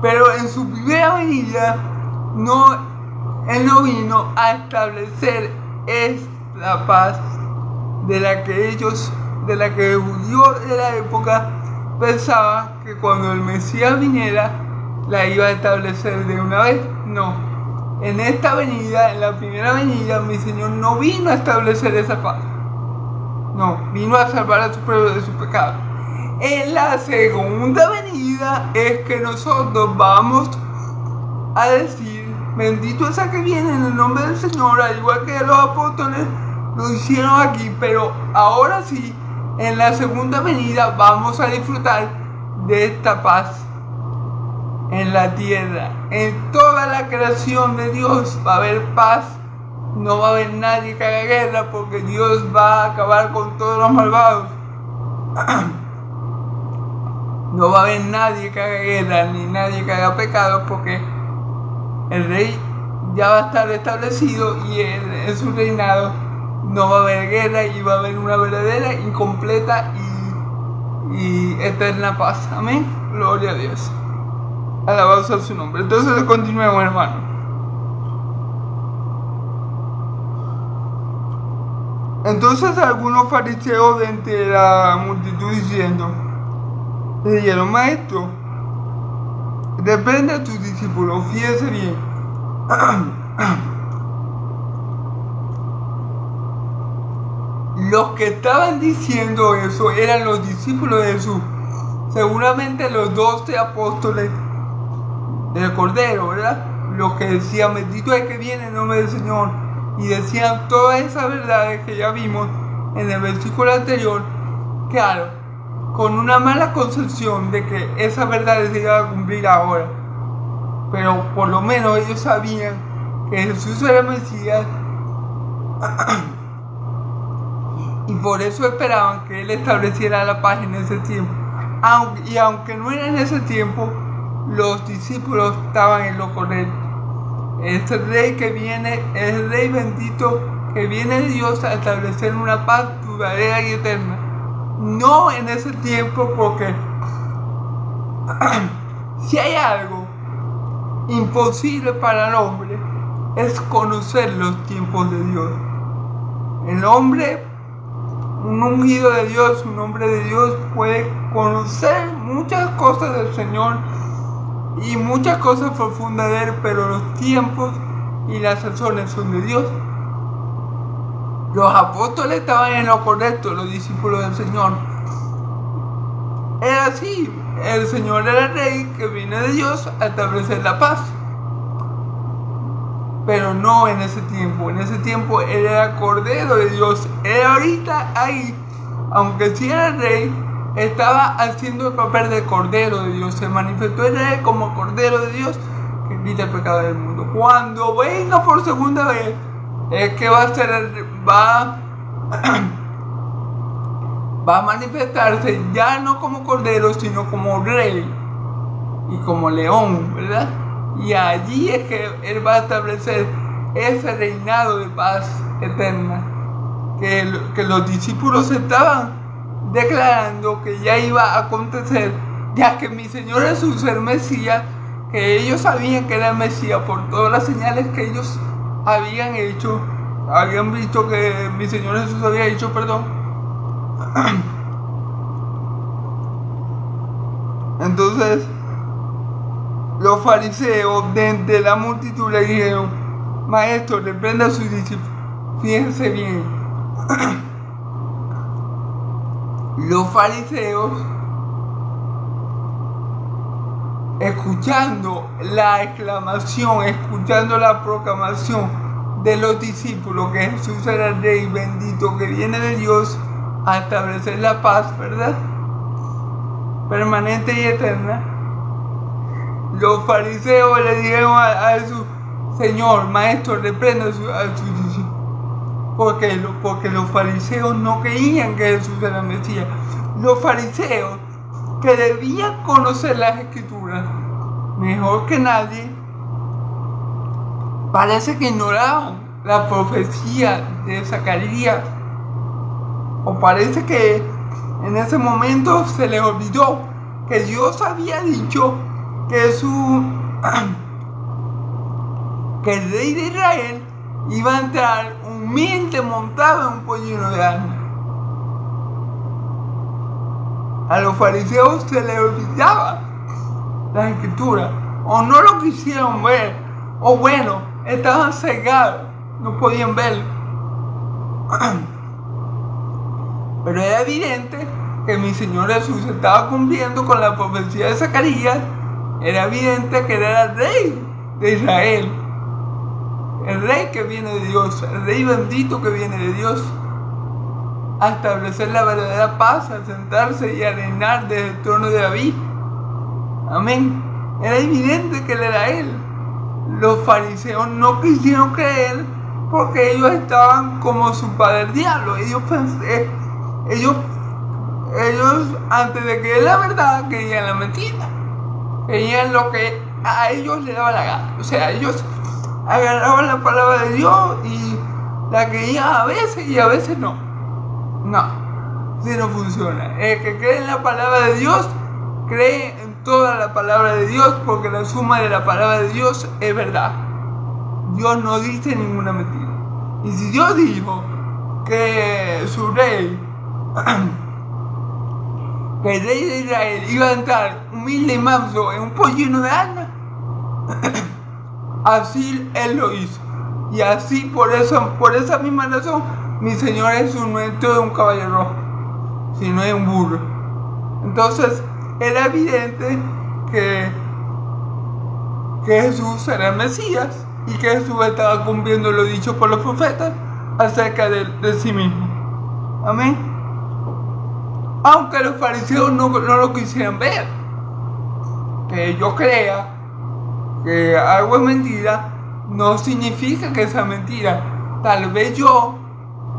Speaker 1: pero en su primera venida Él no vino a establecer esta paz de la que el judío de la época pensaba que cuando el Mesías viniera la iba a establecer de una vez. No, en esta venida, en la primera venida, mi Señor no vino a establecer esa paz. No, vino a salvar a su pueblo de su pecado. En la segunda venida es que nosotros vamos a decir: bendito es el que viene en el nombre del Señor, al igual que los apóstoles lo hicieron aquí. Pero ahora sí, en la segunda venida vamos a disfrutar de esta paz en la tierra. En toda la creación de Dios va a haber paz. No va a haber nadie que haga guerra, porque Dios va a acabar con todos los malvados. No va a haber nadie que haga guerra, ni nadie que haga pecado, porque el rey ya va a estar establecido, y en su reinado no va a haber guerra, y va a haber una verdadera, incompleta y eterna paz. Amén. Gloria a Dios. Alabado sea su nombre. Entonces continuemos, hermano. Entonces algunos fariseos de entre la multitud diciendo, le dijeron: maestro, reprende a tus discípulos. Fíjese bien. Los que estaban diciendo eso eran los discípulos de Jesús. Seguramente los 12 apóstoles del Cordero, ¿verdad? Los que decían: bendito es el que viene en nombre del Señor. Y decían todas esas verdades que ya vimos en el versículo anterior. Claro, con una mala concepción de que esas verdades se iban a cumplir ahora. Pero por lo menos ellos sabían que Jesús era el Mesías. Y por eso esperaban que Él estableciera la paz en ese tiempo. Y aunque no era en ese tiempo, los discípulos estaban en lo correcto. Este rey que viene, es el rey bendito que viene de Dios a establecer una paz duradera y eterna. No en ese tiempo, porque si hay algo imposible para el hombre, es conocer los tiempos de Dios. El hombre, un ungido de Dios, un hombre de Dios, puede conocer muchas cosas del Señor y muchas cosas profundas de Él, pero los tiempos y las sazones son de Dios. Los apóstoles estaban en lo correcto, los discípulos del Señor. Era así, el Señor era el rey que viene de Dios a establecer la paz. Pero no en ese tiempo. En ese tiempo Él era Cordero de Dios. Él ahorita ahí, aunque sí era el rey, estaba haciendo el papel de Cordero de Dios. Se manifestó en Él como Cordero de Dios que quita el pecado del mundo. Cuando venga por segunda vez, es que va a manifestarse ya no como Cordero, sino como Rey y como León, ¿verdad? Y allí es que Él va a establecer ese reinado de paz eterna que los discípulos estaban declarando que ya iba a acontecer, ya que mi Señor Jesús era el Mesías, que ellos sabían que era el Mesías por todas las señales que ellos habían hecho, habían visto que mi Señor Jesús había hecho, Entonces los fariseos de entre la multitud le dijeron: maestro, reprenda a sus discípulos. Fíjense bien. Los fariseos, escuchando la exclamación, escuchando la proclamación de los discípulos que Jesús era el Rey bendito que viene de Dios a establecer la paz, ¿verdad?, permanente y eterna, los fariseos le dijeron a Jesús: Señor, maestro, reprenda a sus discípulos. Porque los fariseos no creían que Jesús era el Mesías. Los fariseos, que debían conocer las Escrituras mejor que nadie, parece que ignoraban la profecía de Zacarías, o parece que en ese momento se les olvidó que Dios había dicho que el rey de Israel iba a entrar humilde montado en un pollino de asno. A los fariseos se les olvidaba las Escrituras, o no lo quisieron ver, o bueno, estaban cegados, no podían verlo. Pero era evidente que mi Señor Jesús estaba cumpliendo con la profecía de Zacarías. Era evidente que era el rey de Israel, el rey que viene de Dios, el rey bendito que viene de Dios, a establecer la verdadera paz, a sentarse y a reinar desde el trono de David. Amén. Era evidente que él era él. Los fariseos no quisieron creer porque ellos estaban como su padre el diablo. Ellos antes de creer la verdad, creían la mentira. Creían lo que a ellos les daba la gana. O sea, ellos agarraban la palabra de Dios y la creían a veces y a veces no. No, si no funciona. El que cree en la palabra de Dios, cree en toda la palabra de Dios, porque la suma de la palabra de Dios es verdad. Dios no dice ninguna mentira. Y si Dios dijo que su rey, que el rey de Israel iba a entrar humilde y manso en un pollino de asna, así él lo hizo. Y así por esa misma razón, mi Señor Jesús no entró de un caballo rojo, sino de un burro. Entonces era evidente que Jesús era el Mesías y que Jesús estaba cumpliendo lo dicho por los profetas acerca de sí mismo. Amén. Aunque los fariseos no lo quisieran ver, que yo crea que algo es mentira, no significa que sea mentira. Tal vez yo,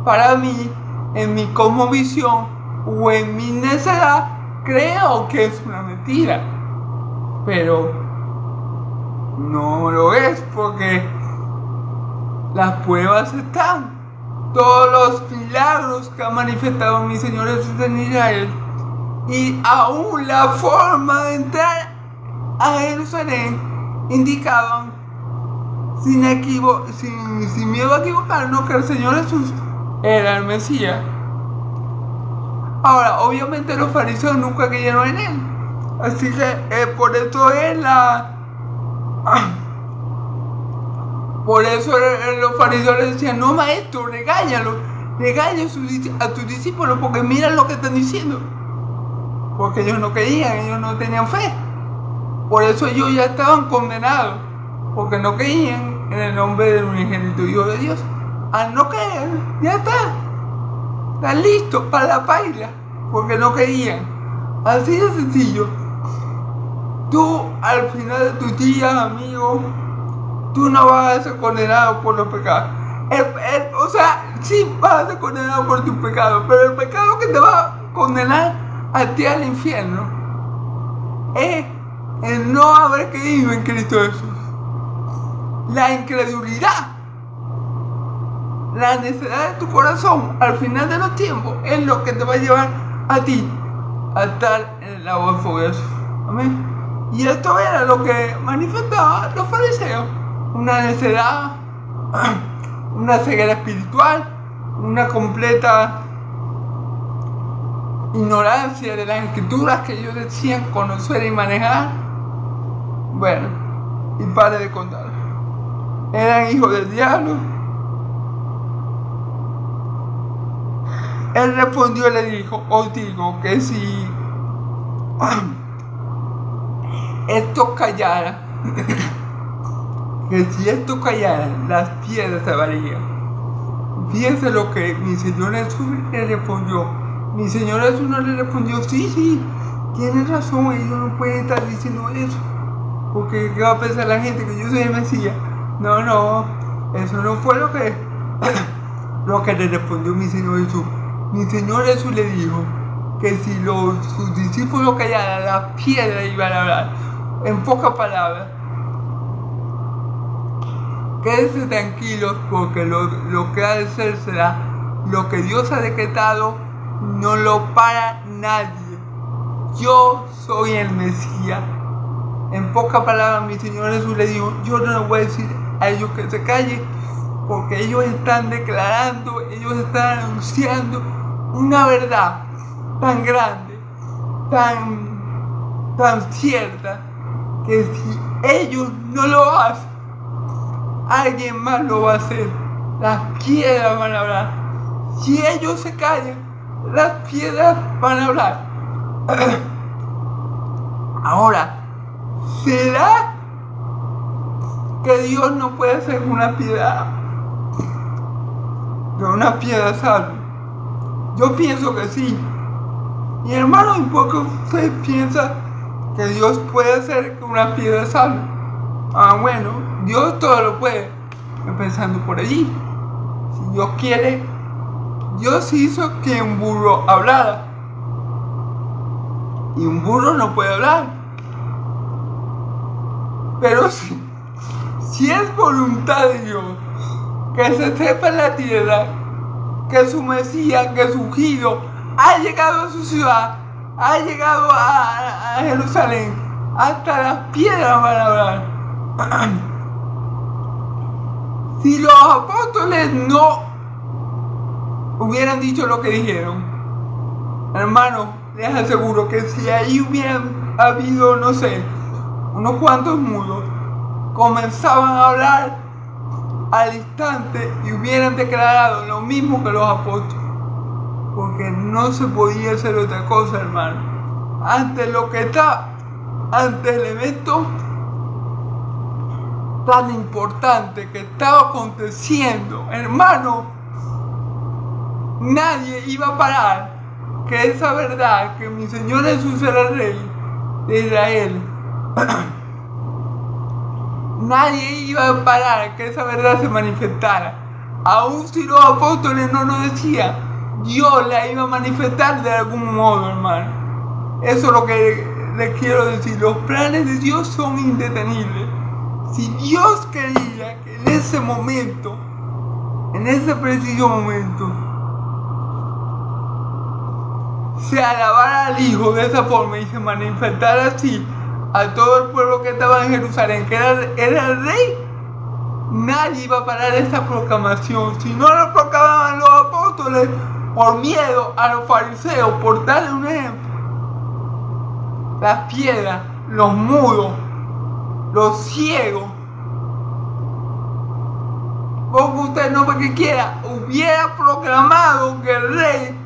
Speaker 1: para mí, en mi cosmovisión o en mi necedad, creo que es una mentira, pero no lo es, porque las pruebas están. Todos los milagros que ha manifestado mi Señor Jesús en Israel, y aún la forma de entrar a Jerusalén, indicaban sin miedo a equivocarnos que el Señor Jesús era el Mesías. Ahora, obviamente los fariseos nunca creyeron en él, así que por eso los fariseos le decían: no, maestro, regáñalo, regaña a tus discípulos, porque mira lo que están diciendo. Porque ellos no creían, ellos no tenían fe. Por eso ellos ya estaban condenados, porque no creían en el nombre del unigénito Hijo de Dios. Al no creer, ya están listos para la paila, porque no creían. Así de sencillo. Tú, al final de tus días, amigo, tú no vas a ser condenado por los pecados. O sea, sí vas a ser condenado por tus pecados, pero el pecado que te va a condenar a ti al infierno es el no haber creído en Cristo Jesús. La incredulidad, la necedad de tu corazón al final de los tiempos es lo que te va a llevar a ti a estar en el lago de fuego de Jesús. Amén. Y esto era lo que manifestaban los fariseos: una necedad, una ceguera espiritual, una completa ignorancia de las escrituras que ellos decían conocer y manejar. Bueno, y pare de contar. Eran hijos del diablo. Él respondió y le dijo: os digo que si esto callara, las piedras se hablarían. Fíjense lo que mi Señor Jesús le respondió. Mi Señor Jesús no le respondió: sí, tienes razón, ellos no pueden estar diciendo eso, porque ¿qué va a pensar la gente? Que yo soy el Mesías. No, eso no fue lo que le respondió mi Señor Jesús. Mi Señor Jesús le dijo que si sus discípulos callaran, las piedras iban a hablar. En pocas palabras, quédense tranquilos, porque lo que ha de ser será. Lo que Dios ha decretado no lo para nadie. Yo soy el Mesías. En pocas palabras, mi Señor Jesús le dijo: yo no les voy a decir a ellos que se callen, porque ellos están declarando, ellos están anunciando una verdad tan grande, tan cierta, que si ellos no lo hacen, alguien más lo va a hacer. Las piedras van a hablar. Si ellos se callan, las piedras van a hablar. Ahora, ¿será que Dios no puede hacer una piedra? Que una piedra salve. Yo pienso que sí. Mi hermano, ¿y por qué usted piensa que Dios puede hacer que una piedra salve? Bueno, Dios todo lo puede, empezando por allí. Si Dios quiere, Dios hizo que un burro hablara. Y un burro no puede hablar. Pero si es voluntad de Dios que se sepa en la tierra que su Mesías, que su ungido ha llegado a su ciudad, ha llegado a Jerusalén, hasta las piedras van a hablar. Si los apóstoles no hubieran dicho lo que dijeron, hermano, les aseguro que si ahí hubieran habido, no sé, unos cuantos mudos, comenzaban a hablar al instante y hubieran declarado lo mismo que los apóstoles, porque no se podía hacer otra cosa, hermano. Ante el evento tan importante que estaba aconteciendo, hermano, nadie iba a parar que esa verdad, que mi Señor Jesús era el Rey de Israel, nadie iba a parar que esa verdad se manifestara. Aún si los apóstoles no nos decían, Dios la iba a manifestar de algún modo, hermano. Eso es lo que les quiero decir. Los planes de Dios son indetenibles. Si Dios quería que en ese momento, en ese preciso momento, se alabara al Hijo de esa forma y se manifestara así a todo el pueblo que estaba en Jerusalén, que era el Rey, nadie iba a parar esa proclamación. Si no lo proclamaban los apóstoles, por miedo a los fariseos, por darle un ejemplo, las piedras, los mudos, los ciegos, porque usted no porque quiera, hubiera proclamado que el Rey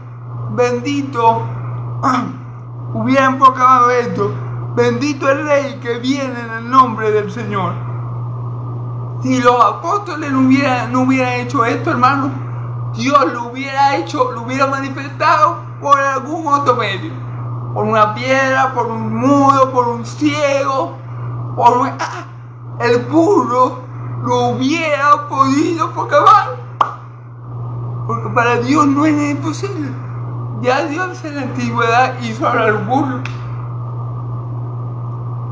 Speaker 1: bendito, hubieran proclamado esto: bendito el Rey que viene en el nombre del Señor. Si los apóstoles no hubieran hecho esto, hermano, Dios lo hubiera hecho, lo hubiera manifestado por algún otro medio. Por una piedra, por un mudo, por un ciego, por el burro lo hubiera podido proclamar. Porque para Dios no es imposible. Ya Dios en la antigüedad hizo hablar un burro.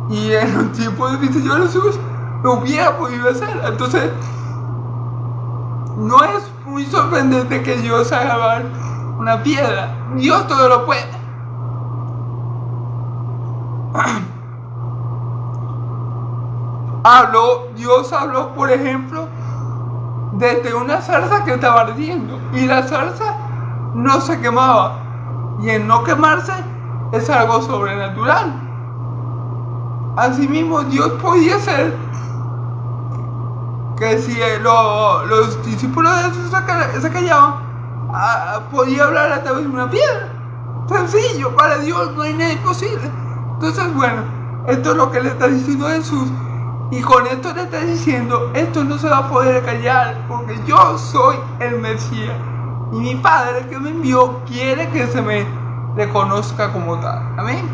Speaker 1: Y en los tiempos de mi Señor Jesús lo hubiera podido hacer. Entonces, no es muy sorprendente que Dios haga hablar una piedra. Dios todo lo puede. Dios habló, por ejemplo, desde una zarza que estaba ardiendo. Y la zarza no se quemaba. Y el no quemarse es algo sobrenatural. Asimismo, Dios podía hacer que si los discípulos de Jesús se callaban, podía hablar a través de una piedra. Sencillo, para Dios no hay nada imposible. Entonces, bueno, esto es lo que le está diciendo Jesús. Y con esto le está diciendo, esto no se va a poder callar, porque yo soy el Mesías. Y mi Padre que me envió quiere que se me reconozca como tal. Amén.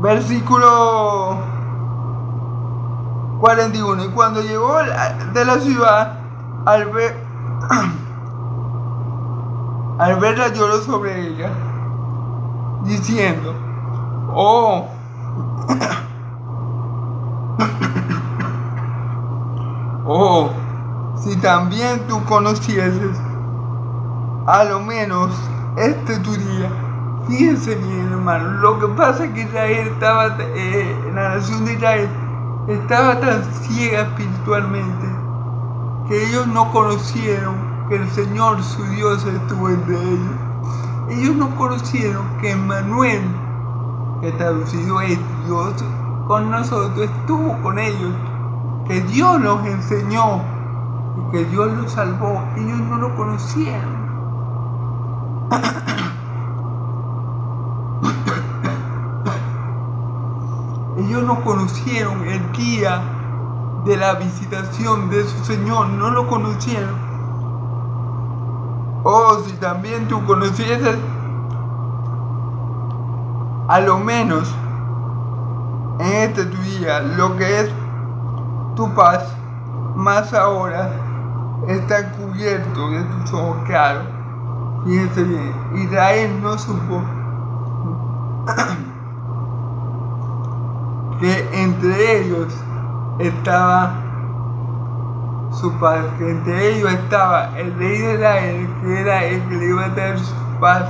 Speaker 1: Versículo 41. Y cuando llegó de la ciudad, al verla lloró sobre ella, diciendo: oh, oh, si también tú conocieses a lo menos tu día. Fíjense bien, hermano, lo que pasa es que Israel estaba, la nación de Israel estaba tan ciega espiritualmente que ellos no conocieron que el Señor su Dios estuvo entre ellos. Ellos no conocieron que Emmanuel, que traducido es Dios con nosotros, estuvo con ellos, que Dios los enseñó y que Dios los salvó. Ellos no lo conocieron. Ellos no conocieron el día de la visitación de su Señor, no lo conocieron. Oh, si también tú conocieses a lo menos en este tu día lo que es tu paz, más ahora está cubierto de tus ojos claros. Fíjense bien, Israel no supo que entre ellos estaba su paz, que entre ellos estaba el rey de Israel, que era el que le iba a dar su paz,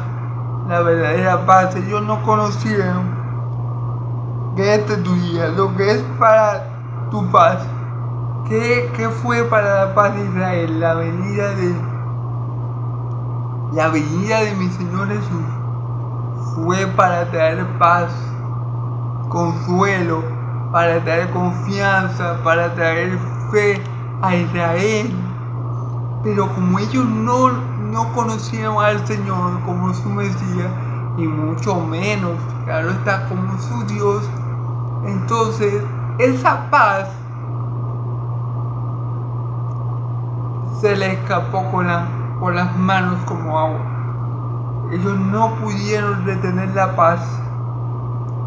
Speaker 1: la verdadera paz. Ellos no conocieron que este es tu día, lo que es para tu paz. ¿Qué fue para la paz de Israel? La venida de mi Señor Jesús fue para traer paz, consuelo, para traer confianza, para traer fe a Israel. Pero como ellos no conocieron al Señor como su Mesías, y mucho menos, claro está, como su Dios, entonces esa paz se le escapó con las manos como agua. Ellos no pudieron retener la paz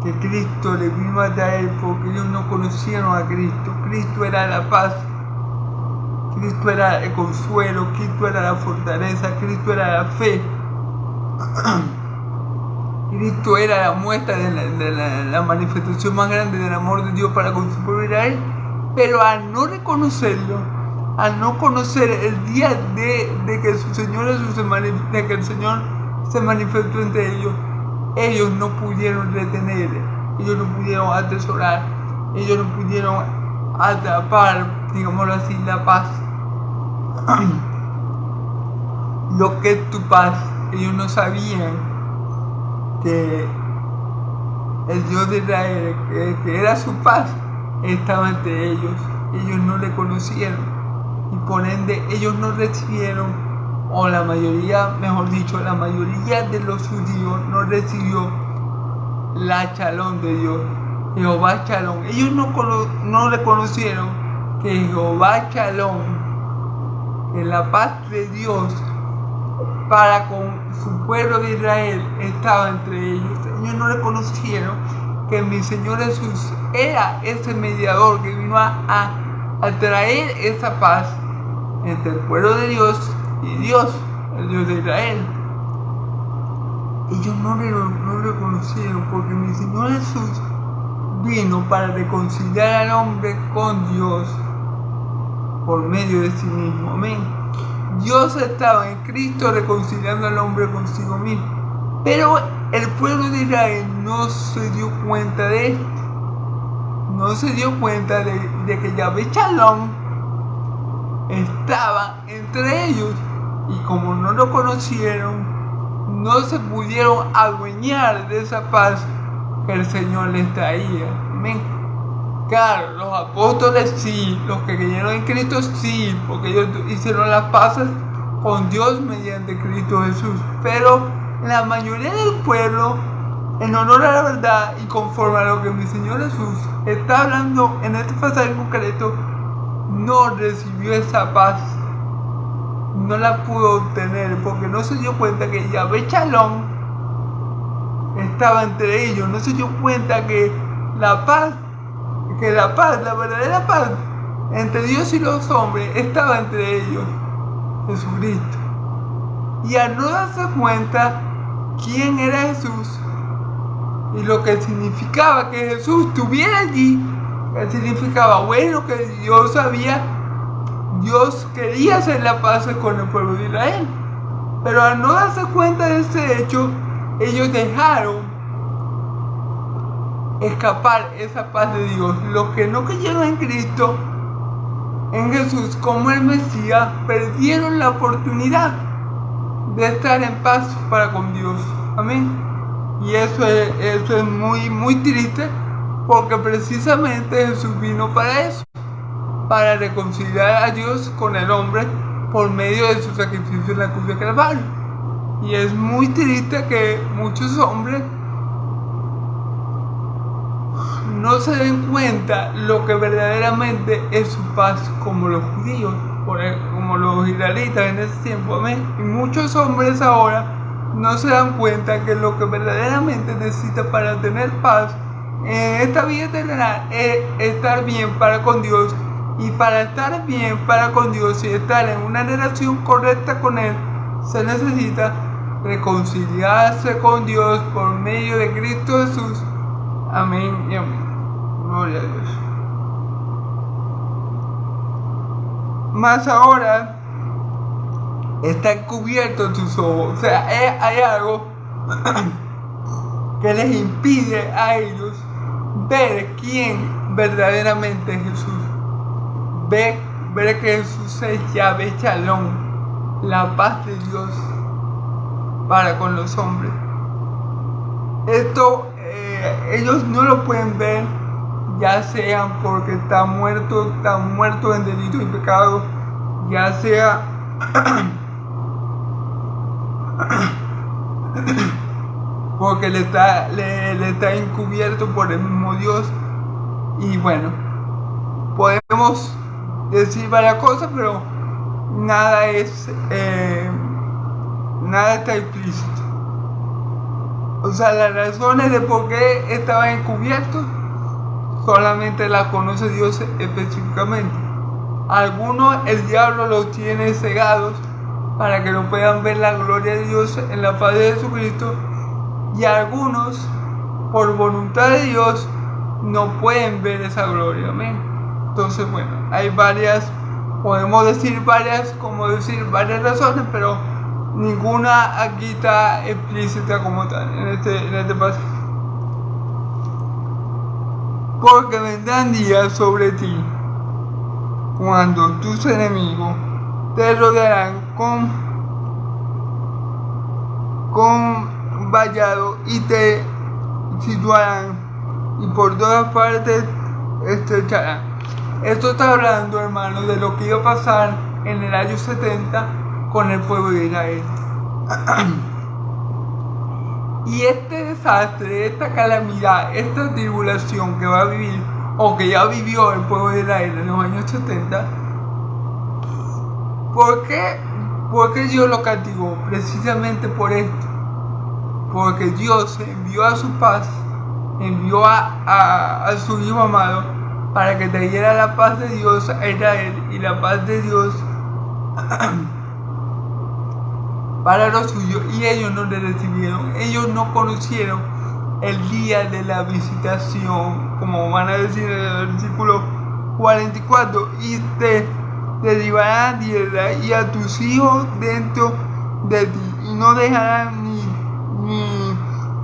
Speaker 1: que Cristo le vino a traer, porque ellos no conocieron a Cristo. Cristo era la paz, Cristo era el consuelo, Cristo era la fortaleza, Cristo era la fe. Cristo era la muestra de la manifestación más grande del amor de Dios para con su pueblo Israel. Pero al no reconocerlo, al no conocer el día de que su Señor Jesús de que el Señor se manifestó entre ellos no pudieron retener, ellos no pudieron atesorar, ellos no pudieron atrapar, digámoslo así, la paz. Lo que es tu paz, ellos no sabían que el Dios de Israel, que era su paz, estaba entre ellos. Ellos no le conocieron y por ende ellos no recibieron, o la mayoría, mejor dicho, la mayoría de los judíos no recibió la Shalom de Dios, Jehová Shalom. Ellos no reconocieron que Jehová Shalom, que la paz de Dios para con su pueblo de Israel estaba entre ellos. Ellos no reconocieron que mi Señor Jesús era ese mediador que vino a traer esa paz entre el pueblo de Dios y Dios, el Dios de Israel. Ellos no reconocieron, porque mi Señor Jesús vino para reconciliar al hombre con Dios por medio de sí mismo. Amén. Dios estaba en Cristo reconciliando al hombre consigo mismo. Pero el pueblo de Israel no se dio cuenta de esto. No se dio cuenta de que Yahvé Shalom estaba entre ellos. Y como no lo conocieron, no se pudieron adueñar de esa paz que el Señor les traía. Amén. Claro, los apóstoles sí, los que creyeron en Cristo sí, porque ellos hicieron las paces con Dios mediante Cristo Jesús. Pero la mayoría del pueblo, en honor a la verdad y conforme a lo que mi Señor Jesús está hablando en este pasaje concreto, no recibió esa paz, no la pudo obtener, porque no se dio cuenta que Yahvé Shalom estaba entre ellos. No se dio cuenta que la paz, la verdadera paz entre Dios y los hombres estaba entre ellos, Jesucristo. Y al no darse cuenta quién era Jesús y lo que significaba que Jesús estuviera allí, que significaba, bueno, que Dios quería hacer la paz con el pueblo de Israel. Pero al no darse cuenta de ese hecho, ellos dejaron escapar esa paz de Dios. Los que no creyeron en Cristo, en Jesús como el Mesías, perdieron la oportunidad de estar en paz para con Dios. Amén. Y eso es muy, muy triste, porque precisamente Jesús vino para eso, para reconciliar a Dios con el hombre por medio de su sacrificio en la cruz de Calvario. Y es muy triste que muchos hombres no se den cuenta lo que verdaderamente es su paz, como los judíos, como los israelitas en ese tiempo, amén. Y muchos hombres ahora no se dan cuenta que lo que verdaderamente necesita para tener paz en esta vida terrenal es estar bien para con Dios. Y para estar bien para con Dios y estar en una relación correcta con Él, se necesita reconciliarse con Dios por medio de Cristo Jesús. Amén y amén. Gloria a Dios. Más ahora están cubiertos tus ojos. O sea, hay algo que les impide a ellos ver quién verdaderamente es Jesús. Ver que Jesús es Yahvé Shalom, la paz de Dios para con los hombres. Esto ellos no lo pueden ver, ya sean porque están muertos en delito y pecado, ya sea porque le está encubierto por el mismo Dios. Y bueno, podemos decir varias cosas, pero nada está implícito. O sea, las razones de por qué estaba encubierto solamente las conoce Dios específicamente. Algunos el diablo los tiene cegados para que no puedan ver la gloria de Dios en la faz de Jesucristo, y algunos por voluntad de Dios no pueden ver esa gloria. Amén. Entonces, bueno, hay podemos decir varias razones, pero ninguna aquí está explícita como tal en este pasaje. Porque vendrán días sobre ti cuando tus enemigos te rodearán con vallado y te situarán y por todas partes estrecharán. Esto está hablando, hermanos, de lo que iba a pasar en el año 70 con el pueblo de Israel. Y este desastre, esta calamidad, esta tribulación que va a vivir, o que ya vivió el pueblo de Israel en los años 70, ¿por qué Dios lo castigó? Precisamente por esto. Porque Dios envió a su paz, envió a su Hijo amado para que trajera la paz de Dios a Israel, y la paz de Dios para los suyos, y ellos no le recibieron. Ellos no conocieron el día de la visitación, como van a decir en el versículo 44, y te derribarán tierra y a tus hijos dentro de ti, y no dejarán ni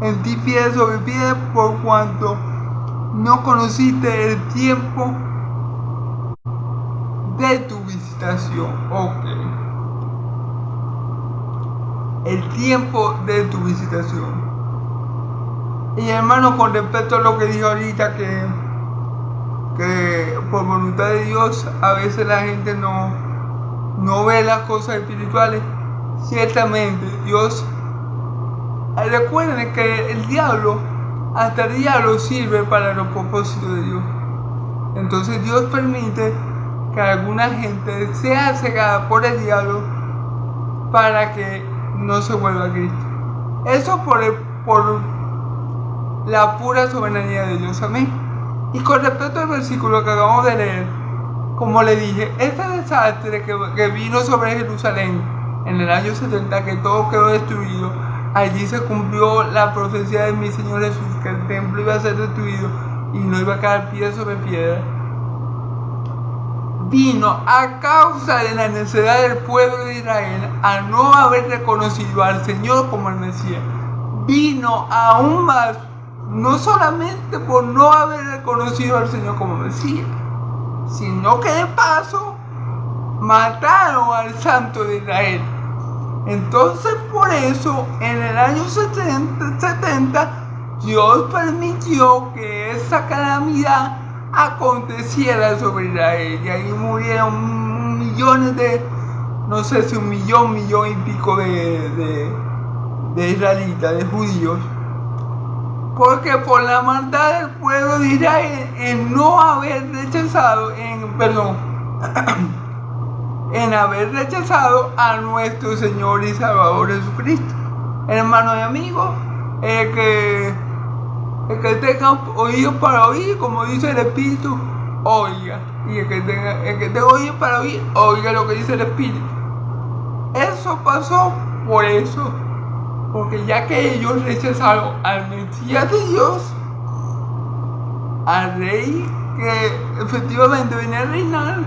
Speaker 1: en ti piedra sobre piedra, por cuanto no conociste el tiempo de tu visitación. Ok. El tiempo de tu visitación. Y hermano, con respecto a lo que dijo ahorita, que por voluntad de Dios a veces la gente no ve las cosas espirituales. Ciertamente Dios, recuerden que hasta el diablo sirve para los propósitos de Dios. Entonces Dios permite que alguna gente sea cegada por el diablo para que no se vuelva a Cristo. Eso por la pura soberanía de Dios. Amén. Y con respecto al versículo que acabamos de leer, como le dije, este desastre que vino sobre Jerusalén en el año 70, que todo quedó destruido, allí se cumplió la profecía de mi Señor Jesús, que el templo iba a ser destruido y no iba a quedar piedra sobre piedra. Vino a causa de la necesidad del pueblo de Israel a no haber reconocido al Señor como el Mesías. Vino aún más, no solamente por no haber reconocido al Señor como Mesías, sino que de paso mataron al Santo de Israel. Entonces por eso en el año 70 Dios permitió que esa calamidad aconteciera sobre Israel y ahí murieron millones de, no sé si 1,000,000 y pico de israelitas, de judíos, porque por la maldad del pueblo de Israel en no haber rechazado, en haber rechazado a nuestro Señor y Salvador Jesucristo. Hermano y amigo, el que tenga oídos para oír, como dice el Espíritu, oiga. Y el que tenga oídos para oír, oiga lo que dice el Espíritu. Eso pasó por eso, porque ya que ellos rechazaron al Mesías de Dios, al Rey que efectivamente venía a reinar,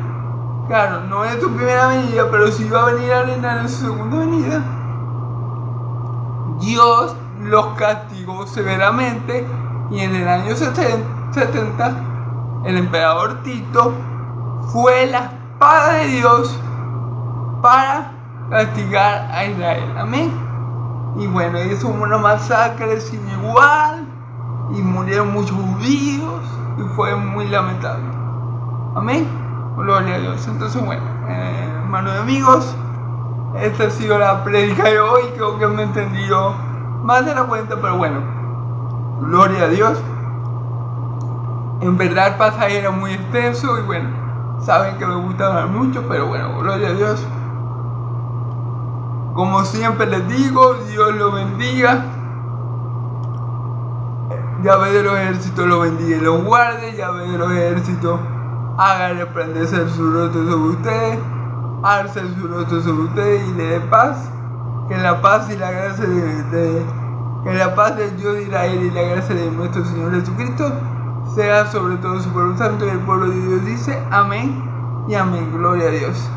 Speaker 1: claro, no en su primera venida, pero sí iba a venir a reinar en su segunda venida, Dios los castigó severamente. Y en el año 70, el emperador Tito fue la espada de Dios para castigar a Israel. Amén. Y bueno, hizo una masacre sin igual y murieron muchos judíos y fue muy lamentable. Amén. Gloria a Dios. Entonces, bueno, hermanos y amigos, esta ha sido la prédica de hoy. Creo que me he entendido más de la cuenta, pero bueno. Gloria a Dios. En verdad el pasaje era muy extenso y bueno, saben que me gusta hablar mucho, pero bueno, gloria a Dios. Como siempre les digo, Dios los bendiga. Yahvé de los ejércitos los bendiga y los guarde. Yahvé de los ejércitos haga resplandecer su rostro sobre ustedes, alce su rostro sobre ustedes y le dé paz. Que la paz y la gracia que la paz del Dios de Israel y la gracia de nuestro Señor Jesucristo sea sobre todo su pueblo santo, y el pueblo de Dios dice amén y amén. Gloria a Dios.